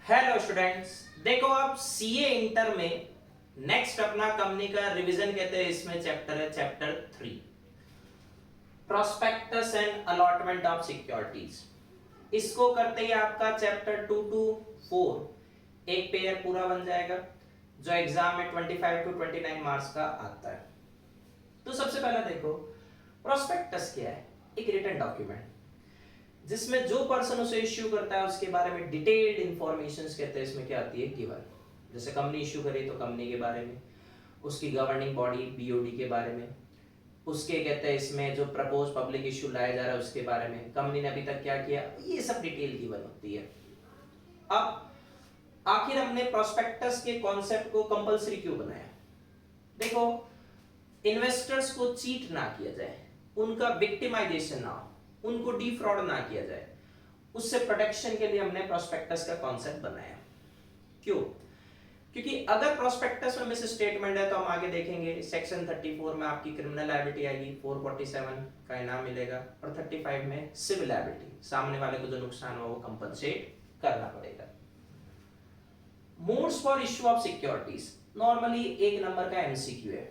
Hello students, देखो आप CA inter में नेक्स्ट अपना कंपनी का रिवीजन कहते हैं। इसमें चैप्टर है chapter 3, prospectus and allotment of securities. इसको करते ही आपका चैप्टर 2 टू 4 एक पेयर पूरा बन जाएगा, जो एग्जाम में 25 टू 29 मार्क्स का आता है। तो सबसे पहला देखो, प्रोस्पेक्टस क्या है? एक रिटन डॉक्यूमेंट जिसमें जो पर्सन उसे इश्यू करता है उसके बारे में डिटेल्ड इंफॉर्मेशन कहते हैं। इसमें क्या आती है? गिवन। जैसे कंपनी इश्यू करे तो कंपनी के बारे में, उसकी गवर्निंग बॉडी बीओडी के बारे में, उसके कहते हैं इसमें जो प्रपोज पब्लिक इश्यू लाया जा रहा है उसके बारे में, कंपनी ने अभी तक क्या किया, ये सब डिटेल गिवन होती है। अब आखिर हमने प्रोस्पेक्टस के कॉन्सेप्ट को कंपलसरी क्यों बनाया? देखो, इन्वेस्टर्स को चीट ना किया जाए, उनका विक्टिमाइजेशन ना हो, उनको डिफ्रॉड ना किया जाए, उससे प्रोटेक्शन के लिए हमने प्रोस्पेक्टस का कॉन्सेप्ट बनाया। क्यों? क्योंकि अगर प्रोस्पेक्टस में मिस स्टेटमेंट है तो हम आगे देखेंगे सेक्शन 34 में आपकी क्रिमिनल लायबिलिटी आएगी, 447 का इनाम मिलेगा, और 35 में सिविल लायबिलिटी, सामने वाले को जो नुकसान हो वो कंपनसेट करना पड़ेगा। Modes for issue of securities, normally एक नंबर का एमसीक्यू है।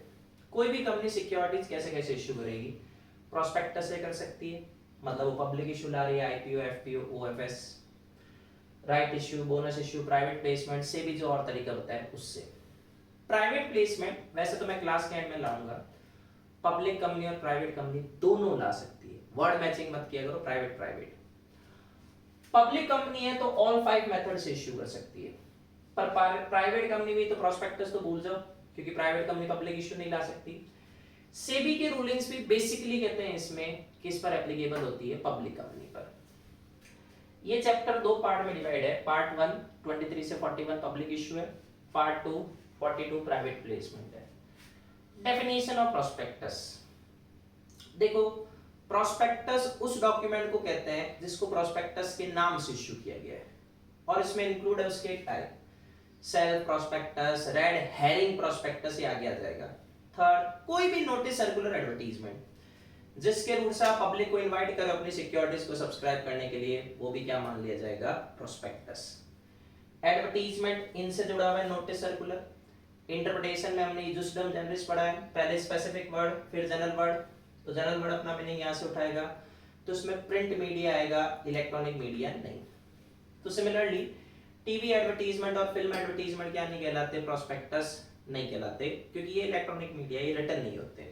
कोई भी कंपनी सिक्योरिटीज कैसे कैसे इश्यू करेगी? प्रोस्पेक्टस से कर सकती है, मतलब वो पब्लिक इश्यू ला रही है, IPO, FPO, OFS, right issue, bonus issue, private placement से भी जो और तरीका बताया उससे। प्राइवेट प्लेसमेंट वैसे तो मैं क्लास के एंड में लाऊंगा, पब्लिक कंपनी और प्राइवेट कंपनी दोनों ला सकती है, वर्ड मैचिंग मत किया करो, प्राइवेट प्राइवेट। पब्लिक कंपनी है तो ऑल 5 मेथड से इश्यू कर सकती है, पर प्राइवेट कंपनी भी तो प्रोस्पेक्टस तो भूल जाओ, क्योंकि प्राइवेट कंपनी पब्लिक इश्यू नहीं ला सकती। सेबी के रूलिंग्स भी बेसिकली कहते हैं इसमें किस पर एप्लीकेबल होती है? पब्लिक कंपनी पर। ये चैप्टर 2 पार्ट में डिवाइड है। पार्ट 1 23 से 41 पब्लिक इश्यू है, पार्ट 2 42 प्राइवेट प्लेसमेंट है। डेफिनेशन ऑफ प्रोस्पेक्टस, देखो प्रोस्पेक्टस उस डॉक्यूमेंट को कहते हैं जिसको प्रोस्पेक्टस के नाम से इश्यू किया गया है, और इसमें इंक्लूड है उसके type, self prospectus, red herring prospectus, ये आगे आ जाएगा। थर्ड, कोई भी नोटिस, सर्कुलर, एडवर्टीजमेंट जिसके रूट से आप पब्लिक को इनवाइट करें अपनी सिक्योरिटीज को सब्सक्राइब करने के लिए, वो भी क्या मान लिया जाएगा? प्रोस्पेक्टस। एडवर्टीजमेंट इनसे जुड़ा हुआ है, नोटिस, सर्कुलर। इंटरप्रिटेशन में हमने यूजडम जनरल पढ़ा है, पहले स्पेसिफिक वर्ड फिर जनरल वर्ड, तो जनरल वर्ड अपना मीनिंग यहां से उठाएगा, तो इसमें प्रिंट मीडिया आएगा, इलेक्ट्रॉनिक मीडिया नहीं। तो सिमिलरली टीवी एडवर्टीजमेंट और फिल्म एडवर्टीजमेंट क्या नहीं कहलाते? प्रोस्पेक्टस नहीं कहलाते, क्योंकि ये इलेक्ट्रॉनिक मीडिया, ये रिटर्न नहीं होते।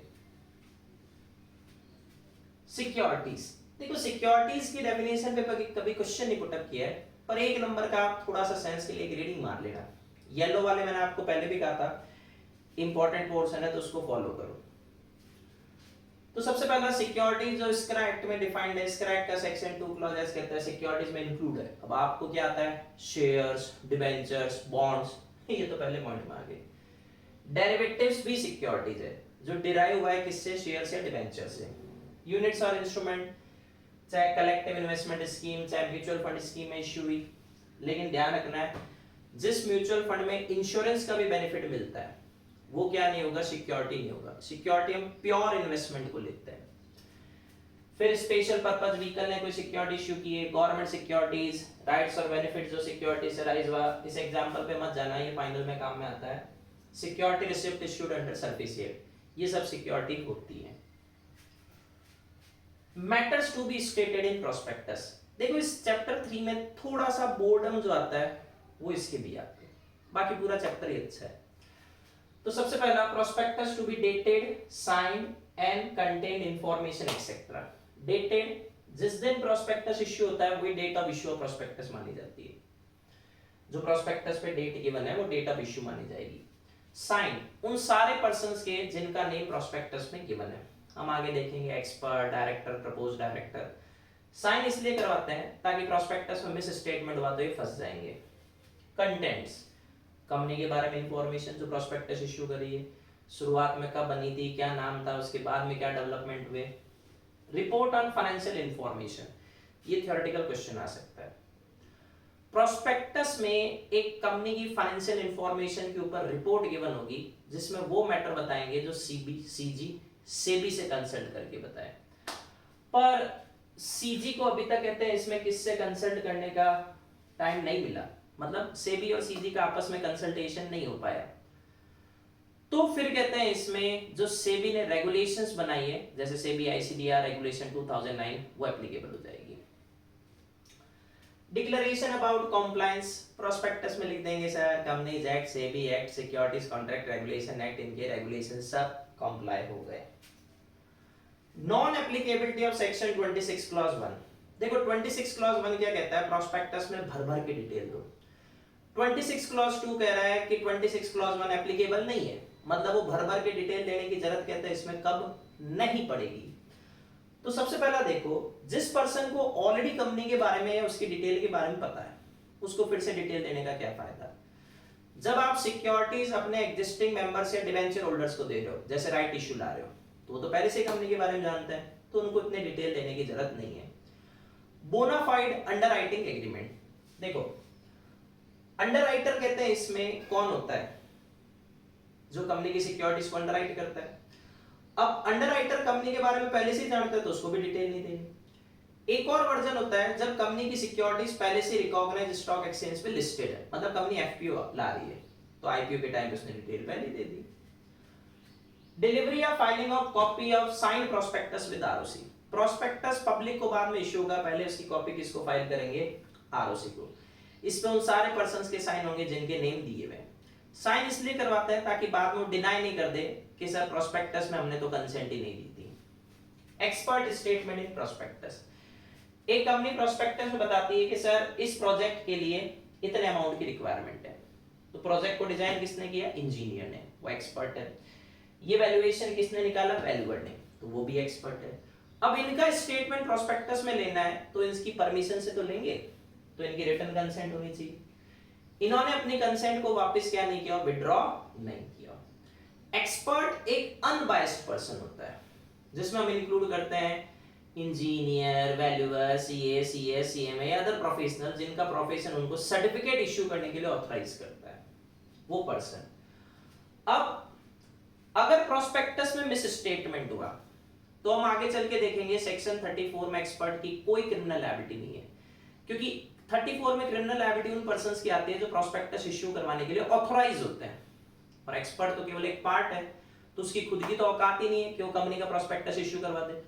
सिक्योरिटीज, देखो सिक्योरिटीज की डेफिनेशन पे कभी क्वेश्चन नहीं पुटअप किया है, पर एक नंबर का आप थोड़ा सा सेंस के लिए एक रीडिंग मार लेना। येलो वाले मैंने आपको पहले भी कहा था इंपॉर्टेंट पोर्शन है, तो उसको फॉलो करो। तो सबसे पहला सिक्योरिटी जो इसका एक्ट में डिफाइंड है, इसका एक्ट का सेक्शन 2 क्लॉज एस कहता है सिक्योरिटीज में इंक्लूड है। अब आपको क्या आता है? शेयर्स, डिबेंचर्स, बॉन्ड्स, ये तो पहले पॉइंट में आ गए। डेरिवेटिव्स भी सिक्योरिटीज है, जो डिराइव हुआ है किससे? शेयर्स या डिबेंचर से। यूनिट्स और इंस्ट्रूमेंट, चाहे कलेक्टिव इन्वेस्टमेंट स्कीम, चाहे म्यूचुअल फंड स्कीम में इश्यू हुई, लेकिन ध्यान रखना है जिस म्यूचुअल फंड में इंश्योरेंस का भी बेनिफिट मिलता है वो क्या नहीं होगा? सिक्योरिटी नहीं होगा। सिक्योरिटी हम प्योर इन्वेस्टमेंट को लेते हैं। फिर स्पेशल पर्पस व्हीकल ने कोई सिक्योरिटी इश्यू की है, गवर्नमेंट सिक्योरिटीज, राइट्स और बेनिफिट्स जो सिक्योरिटी से राइज हुआ, इस एग्जांपल पे मत जाना, ये फाइनल में काम में आता है। Security receipt issued under certificate, ये सब सिक्योरिटी होती है। Matters to be stated in prospectus, देखो इस चैप्टर 3 में थोड़ा सा बोर्डम जो आता है वो इसके भी आते हैं, बाकी पूरा चैप्टर ही अच्छा है। तो सबसे पहला, prospectus to be dated, signed and contain information etcetera. Dated, जिस दिन प्रोस्पेक्टस इश्यू होता है वही date of issue of prospectus मानी जाती है। जो प्रोस्पेक्टस पे डेट गिवन है वो डेट ऑफ इश्यू मानी जाएगी। साइंड, उन सारे पर्संस के जिनका नेम प्रोस्पेक्टस में गिवन है, हम आगे देखेंगे, expert, director, propose director. Sign इसलिए करवाते हैं ताकि प्रोस्पेक्टस में मिस स्टेटमेंट हुआ तो ये फंस जाएंगे। कंटेंट्स, कंपनी के बारे में इंफॉर्मेशन जो प्रोस्पेक्टस इश्यू करी है, शुरुआत में कब बनी थी, क्या नाम था, उसके बाद में क्या डेवलपमेंट हुए। रिपोर्ट ऑन फाइनेंशियल इंफॉर्मेशन, ये थ्योरेटिकल क्वेश्चन आ सकता है। प्रोस्पेक्टस में एक कंपनी की फाइनेंशियल इंफॉर्मेशन के ऊपर रिपोर्ट गिवन होगी जिसमें वो मैटर बताएंगे जो सीबी, सीजी, सेबी से कंसल्ट करके बताए। पर सीजी को अभी तक कहते हैं इसमें किससे कंसल्ट करने का टाइम नहीं मिला, मतलब सेबी और सीजी का आपस में कंसल्टेशन नहीं हो पाया। तो फिर कहते हैं इसमें जो सेबी ने रेगुलेशंस बनाई है, जैसे सेबी आईसीडीआर रेगुलेशन 2009, वो एप्लीकेबल हो जाएगी। डिक्लेरेशन अबाउट कॉम्प्लायंस, प्रोस्पेक्टस में लिख देंगे sir companies act, SEBI act, securities contract regulation act, इनके रेगुलेशन सब कॉम्प्लाई हो गए। Non applicability of section 26 clause 1, देखो 26 क्लॉज 1 क्या कहता है, प्रोस्पेक्टस में भर भर के डिटेल दो। 26 क्लॉज 2 कह रहा है कि 26 क्लॉज 1 एप्लीकेबल नहीं है, मतलब वो भर भर के डिटेल देने की जरूरत कहते हैं इसमें कब नहीं पड़ेगी। तो सबसे पहला देखो, जिस पर्सन को ऑलरेडी कंपनी के बारे में या उसकी डिटेल के बारे में पता है, उसको फिर से डिटेल देने का क्या फायदा। जब आप सिक्योरिटीज अपने एग्जिस्टिंग मेंबर्स या डिवेंचर होल्डर्स को दे रहे हो, जैसे राइट इश्यू ला रहे हो, तो वो तो पहले से कंपनी के बारे में जानते हैं, तो उनको इतने डिटेल देने की जरूरत नहीं है। बोनाफाइड अंडरराइटिंग एग्रीमेंट, देखो अंडरराइटर कहते हैं इसमें कौन होता है, जो कंपनी की सिक्योरिटीज को अंडरराइट करता है। अब अंडरराइटर कंपनी के बारे में पहले से जानता है तो उसको भी डिटेल नहीं देनी। एक और वर्जन होता है जब कंपनी की सिक्योरिटीज पहले से रिकॉग्नाइज्ड स्टॉक एक्सचेंज पे लिस्टेड है, मतलब कंपनी एफपीओ ला रही है, तो आईपीओ के टाइम उसने डिटेल पहले दे दी। डिलीवरी या filing of copy of signed prospectus with ROC, prospectus public को बाद में इश्यू होगा, पहले उसकी कॉपी किसको फाइल करेंगे, आरओसी को। इस पे उन सारे पर्संस के साइन होंगे जिनके नेम दिए हुए हैं। साइन इसलिए करवाते हैं ताकि बाद में डिनाई नहीं कर दे कि सर प्रोस्पेक्टस में हमने तो कंसेंट ही नहीं दी थी। एक्सपर्ट स्टेटमेंट इन प्रोस्पेक्टस, एक कंपनी प्रोस्पेक्टस में बताती है कि सर इस प्रोजेक्ट के लिए इतने अमाउंट की रिक्वायरमेंट है, तो प्रोजेक्ट को डिजाइन किसने किया, इंजीनियर ने, वो एक्सपर्ट है। ये वैल्यूएशन किसने निकाला, वैल्यूअर ने, तो वो भी एक्सपर्ट है। अब इनका स्टेटमेंट प्रोस्पेक्टस में लेना है तो इसकी परमिशन से तो लेंगे, तो इनकी रिटन कंसेंट होनी चाहिए। इन्होंने अपनी कंसेंट को वापस क्या नहीं किया, विड्रॉ नहीं किया। एक्सपर्ट एक अनबायस्ड पर्सन होता है, जिसमें हम इंक्लूड करते हैं engineer, valuer, CA, CS, CMA या अदर प्रोफेशनल जिनका प्रोफेशन उनको सर्टिफिकेट इश्यू करने के लिए ऑथराइज करता है, वो पर्सन। अब अगर प्रोस्पेक्टस में मिस स्टेटमेंट हुआ तो हम आगे चल के देखेंगे सेक्शन 34 में एक्सपर्ट की कोई क्रिमिनल लायबिलिटी नहीं है, क्योंकि 34 में क्रिमिनल लायबिलिटी उन पर्संस की आती है जो प्रोस्पेक्टस इश्यू करवाने के लिए ऑथराइज होते हैं, और एक्सपर्ट तो केवल एक पार्ट है, तो उसकी खुद की तो औकात ही नहीं है कि वो कंपनी का प्रोस्पेक्टस इश्यू करवा दे,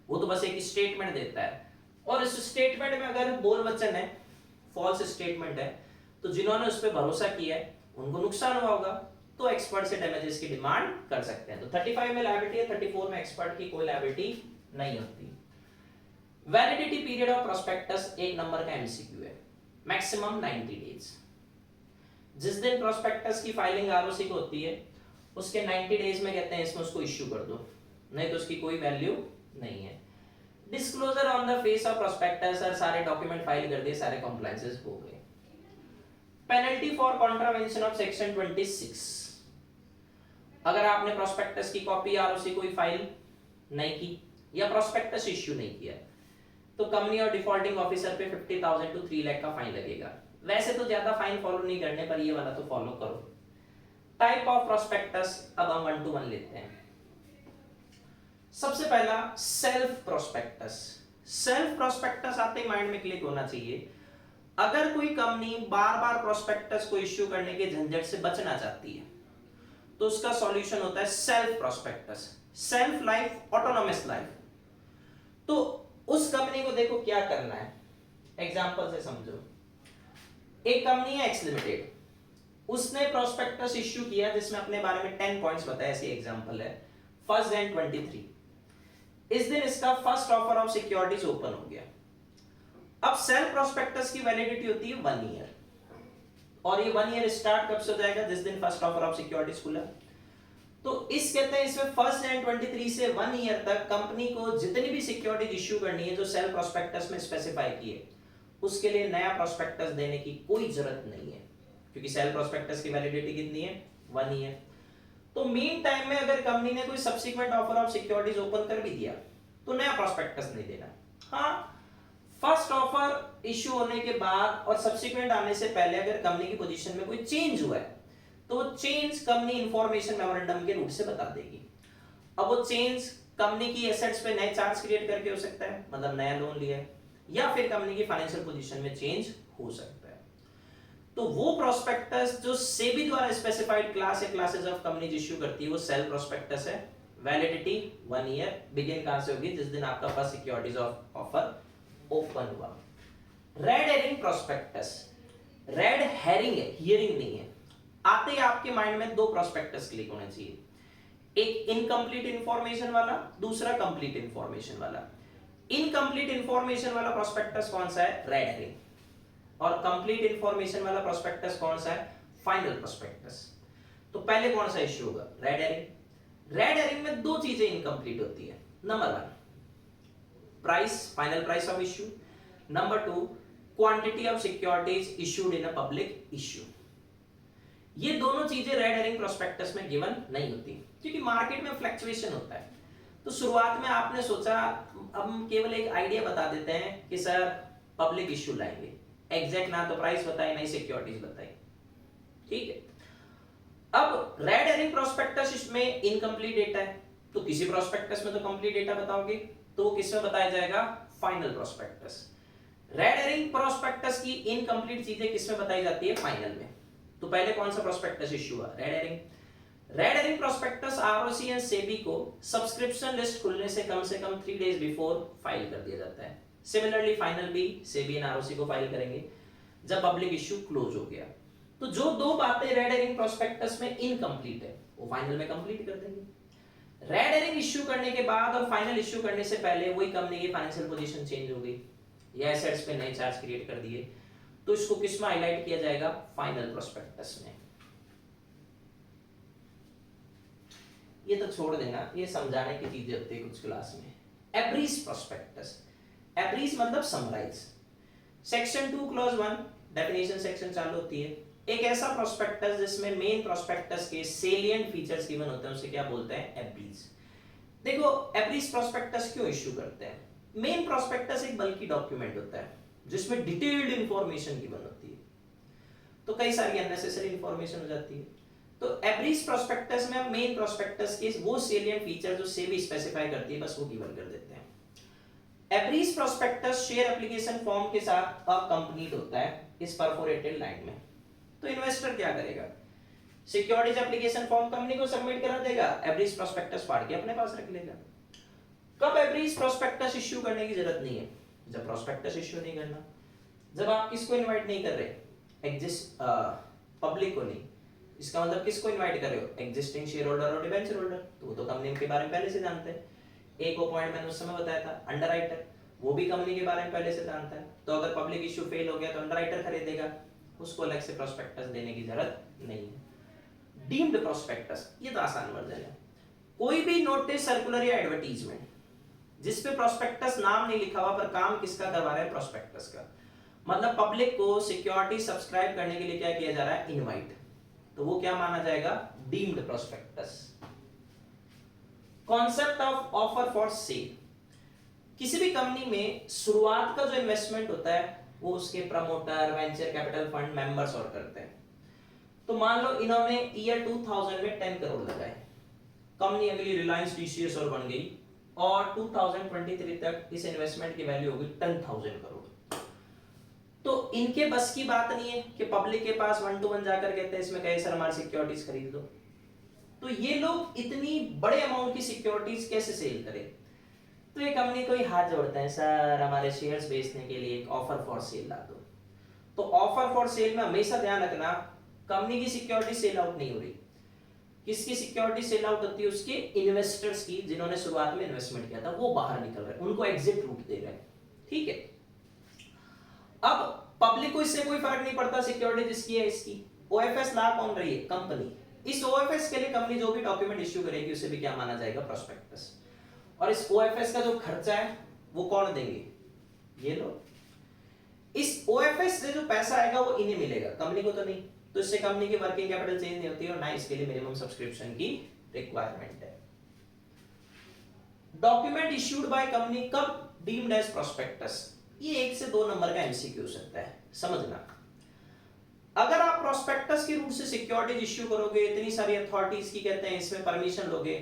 वो तो बस एक स्टेटमेंट देता है। और इस स्टेटमेंट में अगर बोल वचन है, फॉल्स स्टेटमेंट है, तो जिन्होंने उस पर भरोसा किया है उनको नुकसान हुआ होगा, तो एक्सपर्ट से डैमेजेस की डिमांड कर सकते हैं। तो 35 में लायबिलिटी है, 34 में एक्सपर्ट की कोई लायबिलिटी नहीं होती। वैलिडिटी पीरियड ऑफ प्रोस्पेक्टस एक नंबर का एमसीक्यू है, मैक्सिमम 90 डेज। जिस दिन प्रोस्पेक्टस की फाइलिंग आरओसी को होती है उसके 90 डेज में कहते हैं इसमें उसको इश्यू कर दो, नहीं तो उसकी कोई वैल्यू नहीं है। Disclosure on the face of prospectus, सारे डॉक्यूमेंट फाइल कर दिए, सारे कंप्लायंसेस हो गए। Penalty for contravention of section 26, अगर आपने प्रोस्पेक्टस की कॉपी आरओसी कोई फाइल नहीं की या प्रोस्पेक्टस इश्यू नहीं किया, तो कंपनी और डिफॉल्टिंग ऑफिसर पे 50,000 to 3 लाख का फाइन लगेगा। वैसे तो ज्यादा फाइन फॉलो नहीं करने पर ये वाला तो फॉलो करो। टाइप ऑफ प्रोस्पेक्टस अब हम 1 to 1 लेते हैं। सबसे पहला सेल्फ प्रोस्पेक्टस। सेल्फ प्रोस्पेक्टस आते ही माइंड में क्लिक होना चाहिए, अगर कोई कंपनी बार बार प्रोस्पेक्टस को इश्यू करने के झंझट से बचना चाहती है तो उसका सॉल्यूशन होता है self prospectus, self life, autonomous life. तो उस कंपनी को देखो क्या करना है, एग्जांपल से समझो। एक कंपनी है एक्स लिमिटेड, उसने प्रोस्पेक्टस इश्यू किया जिसमें अपने बारे में 10 पॉइंट्स बताए, ऐसी एग्जांपल है 1 Jan 23। इस दिन इसका first offer of securities open हो गया। अब सेल्फ प्रोस्पेक्टस की वैलिडिटी होती है 1 ईयर, और ये 1 ईयर स्टार्ट कब से हो जाएगा, जिस दिन फर्स्ट ऑफर ऑफ सिक्योरिटीज खुला। तो इस कहते हैं इसमें 1 Jan 23 से 1 ईयर तक कंपनी को जितनी भी सिक्योरिटीज इश्यू करनी है जो सेल्फ प्रोस्पेक्टस में स्पेसिफाई की है, उसके लिए नया प्रोस्पेक्टस देने की कोई जरूरत नहीं है, क्योंकि सेल्फ प्रोस्पेक्टस की वैलिडिटी कितनी है, 1 ईयर। तो मीन टाइम में अगर कंपनी ने कोई subsequent offer of securities open कर भी दिया तो नया प्रोस्पेक्टस नहीं देना। हाँ, फर्स्ट ऑफर इश्यू होने के बाद और सब्सिक्वेंट आने से पहले अगर कंपनी की पोजीशन में कोई चेंज हुआ है तो वो चेंज कंपनी इंफॉर्मेशन मेमोरेंडम के रूप से बता देगी। अब वो चेंज कंपनी की एसेट्स पे नए चार्ज क्रिएट करके हो सकता है, मतलब नया लोन लिया है, या फिर कंपनी की फाइनेंशियल पोजीशन में चेंज हो सकता है। तो वो प्रोस्पेक्टस जो सेबी द्वारा स्पेसिफाइड क्लास या क्लासेस ऑफ कंपनीज इश्यू करती है वो सेल प्रोस्पेक्टस है। वैलिडिटी 1 ईयर, बिगिन कहां से होगी, जिस दिन आपका फर्स्ट सिक्योरिटीज ऑफर ओपन हुआ। Red herring prospectus, red herring है, हियरिंग नहीं है। आते ही आपके माइंड में दो प्रोस्पेक्टस क्लिक होने चाहिए, एक इनकम्प्लीट इंफॉर्मेशन वाला, दूसरा कंप्लीट इंफॉर्मेशन वाला। इनकम्प्लीट इंफॉर्मेशन वाला प्रोस्पेक्टस कौन सा है, रेड हेरिंग, और कंप्लीट इंफॉर्मेशन वाला प्रोस्पेक्टस कौन सा है, फाइनल प्रोस्पेक्टस। तो पहले कौन सा इश्यू होगा, रेड हेरिंग। रेड हेरिंग में दो चीजें इनकम्प्लीट होती है, number 1 price, final price of issue, number 2 quantity of securities issued in a public issue. ये दोनों चीजें रेड हेरिंग प्रोस्पेक्टस में गिवन नहीं होती, क्योंकि मार्केट में फ्लक्चुएशन होता है। तो शुरुआत में आपने सोचा अब हम केवल एक आइडिया बता देते हैं कि सर पब्लिक इश्यू लाएंगे, एग्जैक्ट ना तो प्राइस बताए ना ही सिक्योरिटीज बताई, ठीक है। अब रेड हेरिंग प्रोस्पेक्टस इसमें इनकम्प्लीट डेटा है, तो किसी प्रोस्पेक्टस में तो कंप्लीट डेटा बताओगे, तो वो किसमें बताया जाएगा, final prospectus. Red herring prospectus की इनकम्प्लीट चीजें किसमें बताई जाती है, फाइनल में। तो पहले कौन सा प्रोस्पेक्टस इश्यू हुआ, red herring. Red herring prospectus ROC and SEBI को सब्सक्रिप्शन लिस्ट खुलने से कम 3 डेज बिफोर फाइल कर दिया जाता है। सिमिलरली फाइनल भी सेबी एंड आरओसी को फाइल करेंगे जब पब्लिक इश्यू क्लोज हो गया। तो जो दो बातें रेड हेरिंग प्रोस्पेक्टस में इनकम्प्लीट है वो फाइनल में कंप्लीट कर देंगे। रेड हेरिंग इश्यू करने के बाद और फाइनल इश्यू करने से पहले वही कंपनी की फाइनेंशियल पोजीशन चेंज हो गई या एसेट्स पे नए चार्ज क्रिएट कर दिए, तो इसको किस में हाईलाइट किया जाएगा, फाइनल प्रोस्पेक्टस में। ये तो छोड़ देना, ये समझाने की चीजें होती है कुछ क्लास में। एब्रीज प्रोस्पेक्टस, एब्रीज मतलब summarise. Section 2 clause 1 definition section चालू होती है। एक ऐसा प्रोस्पेक्टस जिसमें मेन प्रोस्पेक्टस के सेलिएंट फीचर्स गिवन होते हैं उसे क्या बोलते हैं, एब्रीज। देखो एब्रीज प्रोस्पेक्टस क्यों इश्यू करते हैं, मेन प्रोस्पेक्टस एक बल्कि डॉक्यूमेंट होता है जिसमें डिटेल्ड इंफॉर्मेशन गिवन होती है, तो कई सारी अननेसेसरी इंफॉर्मेशन हो जाती है। तो एब्रीज प्रोस्पेक्टस में हम मेन प्रोस्पेक्टस के वो सेलिएंट फीचर जो सेबी स्पेसिफाई करती है बस वो गिवन कर देते हैं। एब्रीज प्रोस्पेक्टस शेयर एप्लीकेशन फॉर्म के साथ अकम्पनीड होता है इस परफोरेटेड लाइन में। तो इन्वेस्टर क्या करेगा, सिक्योरिटीज एप्लीकेशन फॉर्म कंपनी को सबमिट करा देगा, एब्रीज प्रोस्पेक्टस फाड़ के अपने पास रख लेगा। कब एब्रीज प्रोस्पेक्टस इश्यू करने की जरूरत नहीं है, जब प्रोस्पेक्टस इश्यू नहीं करना, जब आप किसको इनवाइट नहीं कर रहे, एग्जिस्ट पब्लिक को नहीं। इसका मतलब किसको इनवाइट कर रहे हो, एग्जिस्टिंग शेयर होल्डर और डिबेंचर होल्डर, तो वो तो कंपनी के बारे में पहले से जानते हैं। एक वो पॉइंट मैंने उस समय बताया था, अंडरराइटर, वो भी कंपनी के बारे में पहले से जानता है। तो अगर पब्लिक इश्यू फेल हो गया तो अंडरराइटर खरीदेगा, उसको अलग से प्रोस्पेक्टस देने की जरूरत नहीं है। डीम्ड प्रोस्पेक्टस, ये तो आसान वर्जन है। कोई भी नोटिस, सर्कुलर या एडवर्टीजमेंट जिसपे प्रोस्पेक्टस नाम नहीं लिखा हुआ पर काम किसका करवा रहा है, प्रोस्पेक्टस का, मतलब पब्लिक को सिक्योरिटी सब्सक्राइब करने के लिए क्या किया जा रहा है, इनवाइट, तो वो क्या माना जाएगा, deemed prospectus. Concept of offer for sale, किसी भी कंपनी में शुरुआत का जो इन्वेस्टमेंट होता है वो उसके promoter, venture capital fund members और करते हैं। तो मान लो इन्होंने ईयर 2000 में 10 करोड़ लगाए, कंपनी अगली रिलायंस टीसीएस और बन गई और 2023 तक इस इन्वेस्टमेंट की वैल्यू होगी 10,000 करोड़। तो इनके बस की बात नहीं है कि पब्लिक के पास 1 to 1 जाकर कहते हैं इसमें कहे सर हमारी सिक्योरिटीज खरीद दो। तो ये लोग इतनी बड़े अमाउंट की सिक्योरिटीज कैसे सेल करें, तो ये कंपनी को ही हाथ जोड़ते हैं, सर हमारे शेयर्स बेचने के लिए एक ऑफर फॉर सेल ला दो। तो ऑफर फॉर सेल में हमेशा ध्यान रखना कंपनी की सिक्योरिटी सेल आउट नहीं हो रही, किसकी सिक्योरिटी सेल आउट होती है, उसके इन्वेस्टर्स की, जिन्होंने शुरुआत में इन्वेस्टमेंट किया था वो बाहर निकल रहे हैं, उनको एग्जिट रूट दे रहे हैं, ठीक है। अब पब्लिक को इससे कोई फर्क नहीं पड़ता सिक्योरिटी जिसकी है इसकी, ओएफएस ला कौन रही है, कंपनी। इस ओएफएस के लिए कंपनी जो भी डॉक्यूमेंट इश्यू करेगी उसे भी क्या माना जाएगा, प्रोस्पेक्टस। और इस ओएफएस का जो खर्चा है वो कौन देंगे, ये लोग। इस ओएफएस से जो पैसा आएगा वो इन्हें मिलेगा, कंपनी को तो नहीं। तो इससे कंपनी की वर्किंग कैपिटल चेंज नहीं होती और ना इसके लिए मिनिमम सब्सक्रिप्शन की रिक्वायरमेंट है। डॉक्यूमेंट इश्यूड बाय कंपनी कब डीम्ड एज प्रोस्पेक्टस, ये 1 से 2 नंबर का एमसीक्यू हो सकता है, समझना। अगर आप प्रोस्पेक्टस के रूट से सिक्योरिटीज इश्यू करोगे, इतनी सारी अथॉरिटीज की कहते हैं इसमें परमिशन लोगे,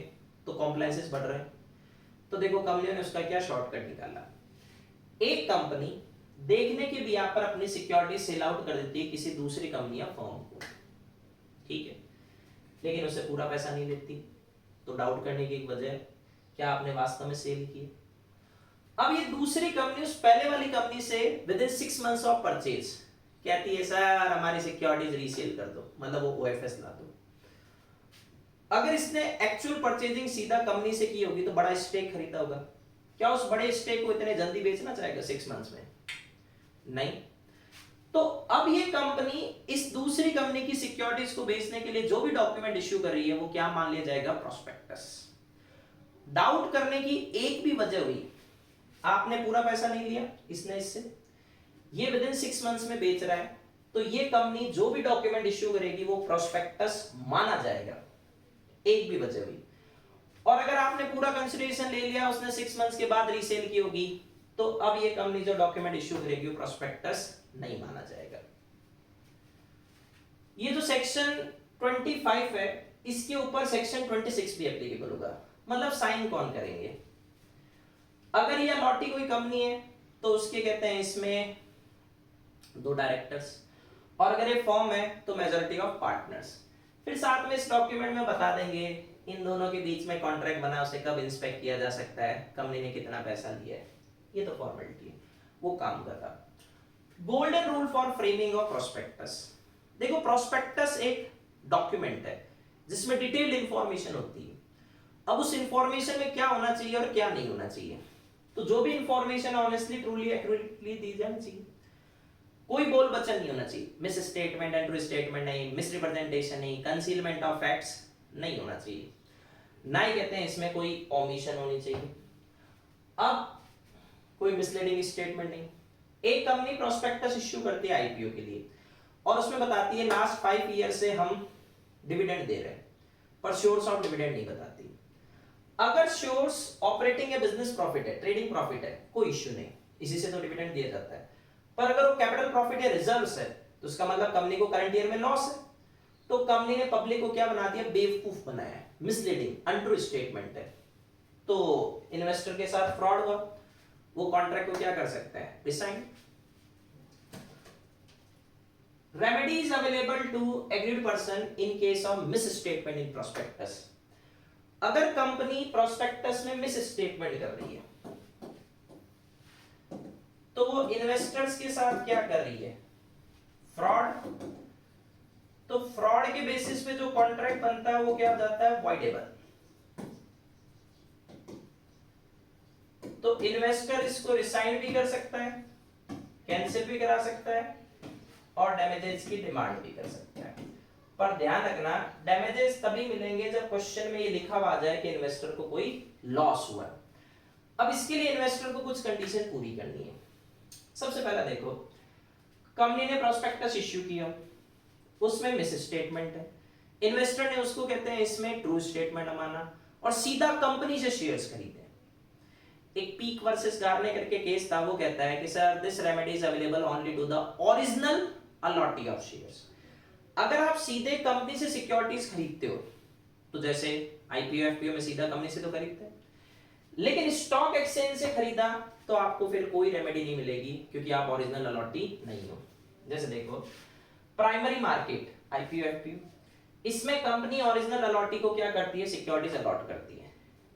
तो कॉम्प्लायंसेस बढ़ रहे हैं। तो देखो कंपनी ने उसका क्या शॉर्टकट निकाला, एक कंपनी देखने के भी यहाँ पर अपनी सिक्योरिटी सेल आउट कर देती है किसी दूसरी कंपनी या फर्म को, ठीक है, लेकिन उसे पूरा पैसा नहीं देती। तो डाउट करने की एक वजह, क्या आपने वास्तव में सेल की? अब ये दूसरी कंपनी उस पहले वाली कंपनी से with in 6 months of purchase कहती है सर हमारी सिक्योरिटीज रीसेल कर दो, मतलब वो ओएफएस ला दो। अगर इसने एक्चुअल परचेजिंग सीधा कंपनी से की होगी तो बड़ा स्टेक खरीदा होगा, क्या उस बड़े स्टेक को इतने जल्दी बेचना चाहेगा 6 मंथ्स में? नहीं। तो अब ये कंपनी इस दूसरी कंपनी की सिक्योरिटीज को बेचने के लिए जो भी डॉक्यूमेंट इश्यू कर रही है वो क्या मान लिया जाएगा? प्रोस्पेक्टस। डाउट करने की एक भी वजह हुई, आपने पूरा पैसा नहीं लिया इसने इससे, ये विद इन 6 मंथ्स में बेच रहा है, तो ये कंपनी जो भी डॉक्यूमेंट इश्यू करेगी वो प्रोस्पेक्टस माना जाएगा, एक भी वजह हुई। और अगर आपने पूरा कंसिडरेशन ले लिया, उसने 6 मंथ्स के बाद रीसेल की होगी, तो अब ये कंपनी जो डॉक्यूमेंट इश्यू करेगी वो प्रोस्पेक्टस नहीं माना जाएगा। ये जो सेक्शन 25 है इसके ऊपर सेक्शन 26 भी एप्लीकेबल होगा। मतलब साइन कौन करेंगे? अगर ये लॉटी कोई कंपनी है तो उसके कहते हैं इसमें 2 डायरेक्टर्स, और अगर ये फर्म है तो मेजॉरिटी ऑफ पार्टनर्स। फिर साथ में इस डॉक्यूमेंट में बता देंगे इन दोनों के बीच में कॉन्ट्रैक्ट बना, उसे कब इंस्पेक्ट किया जा सकता है, कंपनी ने कितना पैसा लिया है, ये तो फॉर्मेलिटी है, वो काम कर रहा। Golden rule for framing of prospectus. देखो प्रोस्पेक्टस एक डॉक्यूमेंट है जिसमें डिटेल्ड इंफॉर्मेशन होती है। अब उस इंफॉर्मेशन में क्या होना चाहिए और क्या नहीं होना चाहिए, तो जो भी इंफॉर्मेशन ऑनेस्टली ट्रूली एक्यूरेटली दी जानी चाहिए, कोई बोल बचन नहीं होना चाहिए, miss statement and true statement नहीं, मिस रिप्रेजेंटेशन नहीं, कंसीलमेंट ऑफ फैक्ट्स नहीं होना चाहिए, ना ही कहते हैं इसमें कोई ओमिशन होनी चाहिए। अब कोई मिसलीडिंग स्टेटमेंट नहीं। एक कंपनी प्रोस्पेक्टस इश्यू करती है आईपीओ के लिए और उसमें बताती है लास्ट 5 ईयर से हम डिविडेंड दे रहे हैं, पर श्योर्स ऑफ डिविडेंड नहीं बताती। अगर श्योर्स ऑपरेटिंग या बिजनेस प्रॉफिट है, ट्रेडिंग प्रॉफिट है, कोई इश्यू नहीं, इसी से तो डिविडेंड दिया जाता है। पर अगर वो कैपिटल प्रॉफिट या रिजर्व्स है तो उसका मतलब कंपनी को करंट ईयर में लॉस है, तो कंपनी ने पब्लिक को क्या बना दिया? बेवकूफ बनाया है, मिसलीडिंग अनट्रू स्टेटमेंट है, तो इन्वेस्टर के साथ फ्रॉड हुआ, वो कॉन्ट्रैक्ट को क्या कर सकते हैं? Resign. Remedies available to aggrieved person in case of misstatement in prospectus. अगर कंपनी प्रोस्पेक्टस में मिस स्टेटमेंट कर रही है तो वो इन्वेस्टर्स के साथ क्या कर रही है? फ्रॉड। तो फ्रॉड के बेसिस पे जो कॉन्ट्रैक्ट बनता है वो क्या हो जाता है? वॉइडेबल। तो इन्वेस्टर इसको रिसाइन भी कर सकता है, कैंसिल भी करा सकता है और डैमेजेस की डिमांड भी कर सकता है। पर ध्यान रखना डैमेजेस तभी मिलेंगे जब क्वेश्चन में ये लिखा हुआ आ जाए कि इन्वेस्टर को कोई लॉस हुआ। अब इसके लिए इन्वेस्टर को कुछ कंडीशन पूरी करनी है। सबसे पहला देखो, कंपनी ने प्रोस्पेक्टस इश्यू किया, उसमें मिस स्टेटमेंट है, इन्वेस्टर ने उसको कहते हैं इसमें ट्रू स्टेटमेंट माना और सीधा कंपनी से शेयर्स खरीदे। एक पीक वर्सेस गार्ने करके केस था, वो कहता है कि sir this remedy is available only to the original allottee of shares. अगर आप सीधे कंपनी से सिक्योरिटीज खरीदते हो तो जैसे आईपीओ एफपीओ में सीधा कंपनी से तो खरीदते हैं, लेकिन स्टॉक एक्सचेंज से खरीदा तो आपको फिर कोई रेमेडी नहीं मिलेगी क्योंकि आप ओरिजिनल अलॉटी नहीं हो। जैसे देखो प्राइमरी मार्केट आईपीओ एफपीओ, इसमें कंपनी ओरिजिनल अलॉटी को क्या करती है? सिक्योरिटीज अलॉट करती है।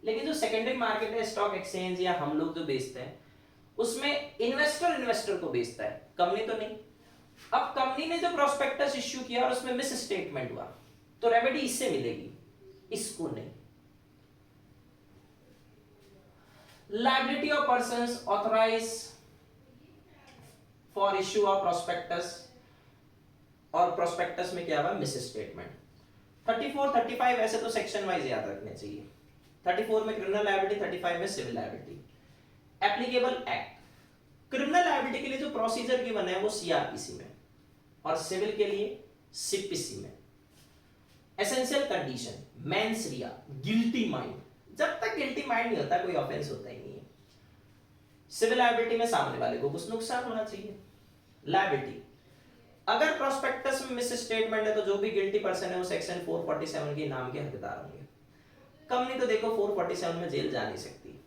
लेकिन जो सेकेंडरी मार्केट है स्टॉक एक्सचेंज या हम लोग जो बेचते हैं उसमें इन्वेस्टर को बेचता है, कंपनी तो नहीं। अब कंपनी ने जो प्रोस्पेक्टस इश्यू किया और उसमें मिस स्टेटमेंट हुआ तो रेमेडी इससे मिलेगी, इसको नहीं। Liability of persons authorise for issue of prospectus, और प्रोस्पेक्टस में क्या हुआ? Miss statement. 34, 35 ऐसे तो सेक्शन वाइज याद रखने चाहिए। 34 में क्रिमिनल लायबिलिटी, 35 में civil liability. Applicable act, criminal liability के लिए जो प्रोसीजर गिवन है वो सीआरपीसी में और सिविल के लिए सीपीसी में। एसेंशियल कंडीशन मेंस रिया, गिल्टी माइंड, जब तक गिल्टी माइंड नहीं होता कोई ऑफेंस होता ही नहीं है। सिविल लायबिलिटी में सामने वाले को कुछ नुकसान होना चाहिए। लायबिलिटी, अगर प्रोस्पेक्टस में मिस स्टेटमेंट है तो जो भी गिल्टी पर्सन है वो सेक्शन 447 के नाम के हकदार होंगे। कंपनी तो देखो 447 में जेल जा नहीं सकती,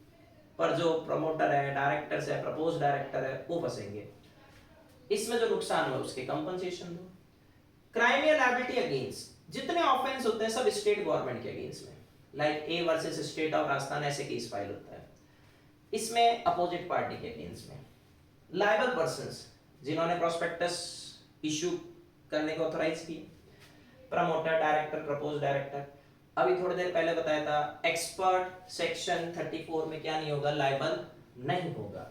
पर जो प्रमोटर है, डायरेक्टर्स है, प्रपोज डायरेक्टर है, वो फंसेंगे। इसमें जो नुकसान हुआ उसके कंपनसेशन दो। क्राइम या लायबिलिटी अगेंस्ट, जितने ऑफेंस होते हैं सब स्टेट गवर्नमेंट के अगेंस्ट में, like A versus state of Rajasthan, ऐसे केस फाइल होता है, इसमें अपोजिट पार्टी के अगेंस्ट में। लायबल पर्संस, जिन्होंने प्रोस्पेक्टस इशू करने को ऑथराइज किए, प्रमोटर, डायरेक्टर, प्रपोज डायरेक्टर। अभी थोड़ी देर पहले बताया था एक्सपर्ट सेक्शन 34 में क्या नहीं होगा, लायबल नहीं होगा।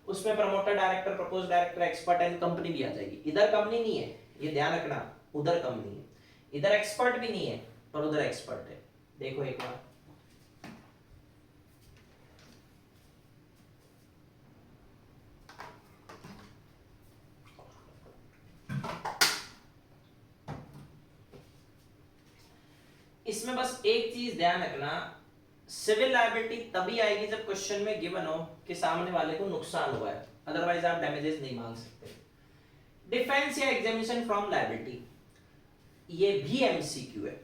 उसमें promoter, director, propose director, expert and company भी आ जाएगी। इधर कंपनी नहीं है, ये ध्यान रखना, उधर कंपनी है। इधर एक्सपर्ट भी नहीं है पर उधर एक्सपर्ट है। देखो एक बार, इसमें बस एक चीज ध्यान रखना, सिविल लायबिलिटी तभी आएगी जब क्वेश्चन में गिवन हो कि सामने वाले को नुकसान हुआ है, अदरवाइज आप डैमेजेस नहीं मांग सकते। डिफेंस या एग्जामिनेशन फ्रॉम लायबिलिटी, ये भी एमसीक्यू है।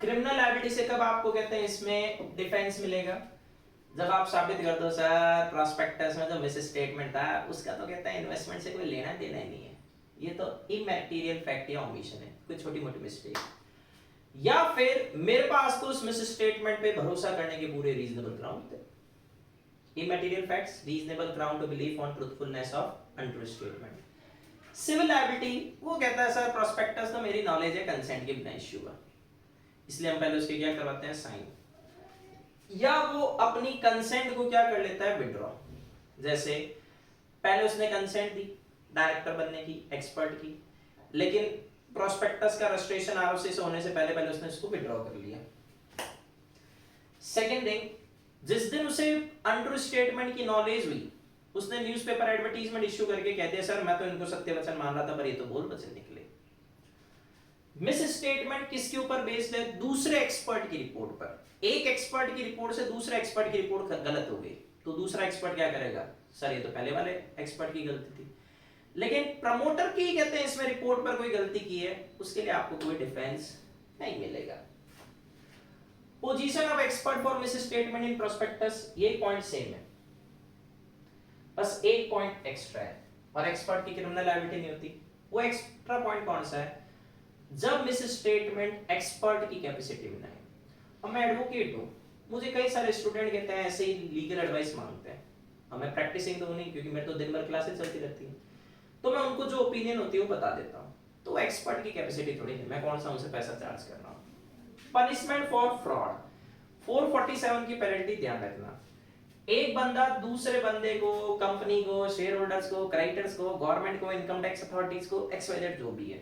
क्रिमिनल लायबिलिटी से कब आपको कहते हैं इसमें डिफेंस मिलेगा, जब आप साबित कर दो सर प्रोस्पेक्टस में जो मिस स्टेटमेंट था उसका तो कहता है इन्वेस्टमेंट से कोई लेना देना ही नहीं है, ये तो इमैटेरियल फैक्ट या ओमिशन है, कोई छोटी मोटी मिस्टेक। या फिर मेरे पास तो उस मिस स्टेटमेंट पे भरोसा करने के पूरे रीजनेबल ग्राउंड थे। Immaterial facts, reasonable ground to believe on truthfulness of untrue statement. Civil liability वो कहता है सर प्रोस्पेक्टस तो मेरी नॉलेज है कंसेंट के बिना इश्यू हुआ, इसलिए हम पहले उसके क्या करवाते हैं, साइन। या वो अपनी कंसेंट को क्या कर लेता है, विड्रॉ। जैसे पहले उसने कंसेंट दी डायरेक्टर बनने की, एक्सपर्ट की, लेकिन प्रोस्पेक्टस का रजिस्ट्रेशन आरओसी से होने से पहले पहले उसने इसको विड्रॉ कर लिया। सेकंड थिंग, जिस दिन उसे अनट्रू स्टेटमेंट की नॉलेज हुई उसने न्यूज़पेपर एडवर्टाइजमेंट इश्यू करके कह दिया सर मैं तो इनको सत्य वचन मान रहा था पर ये तो बोल वचन निकले। मिस स्टेटमेंट किसके ऊपर बेस्ड है, दूसरे एक्सपर्ट की रिपोर्ट पर। एक एक्सपर्ट की रिपोर्ट से दूसरे एक्सपर्ट की रिपोर्ट गलत हो गई तो दूसरा एक्सपर्ट क्या करेगा, सर ये तो पहले वाले एक्सपर्ट की गलती थी। लेकिन प्रमोटर की कहते हैं इसमें रिपोर्ट पर कोई गलती की है, उसके लिए आपको कोई डिफेंस नहीं मिलेगा। Position of expert for miss statement in prospectus, ये पॉइंट सेम है, बस एक पॉइंट एक्स्ट्रा है, और एक्सपर्ट की क्रिमिनल लायबिलिटी नहीं होती। वो एक्स्ट्रा पॉइंट कौन सा है, जब मिस स्टेटमेंट एक्सपर्ट की कैपेसिटी में नहीं। अब मैं एडवोकेट हूं, मुझे कई सारे स्टूडेंट कहते हैं ऐसे ही लीगल एडवाइस मांगते हैं, अब मैं प्रैक्टिसिंग तो नहीं क्योंकि मेरे तो दिन भर क्लासेस चलती रहती है, तो मैं उनको जो ओपिनियन होती है वो बता देता हूं, तो एक्सपर्ट की कैपेसिटी थोड़ी है, मैं कौन सा उनसे पैसा चार्ज कर रहा हूं। पनिशमेंट फॉर फ्रॉड, 447 की पेनल्टी ध्यान रखना। एक बंदा दूसरे बंदे को, कंपनी को, शेयर होल्डर्स को, क्रेडिटर्स को, गवर्नमेंट को, इनकम टैक्स अथॉरिटीज को, XYZ जो भी है,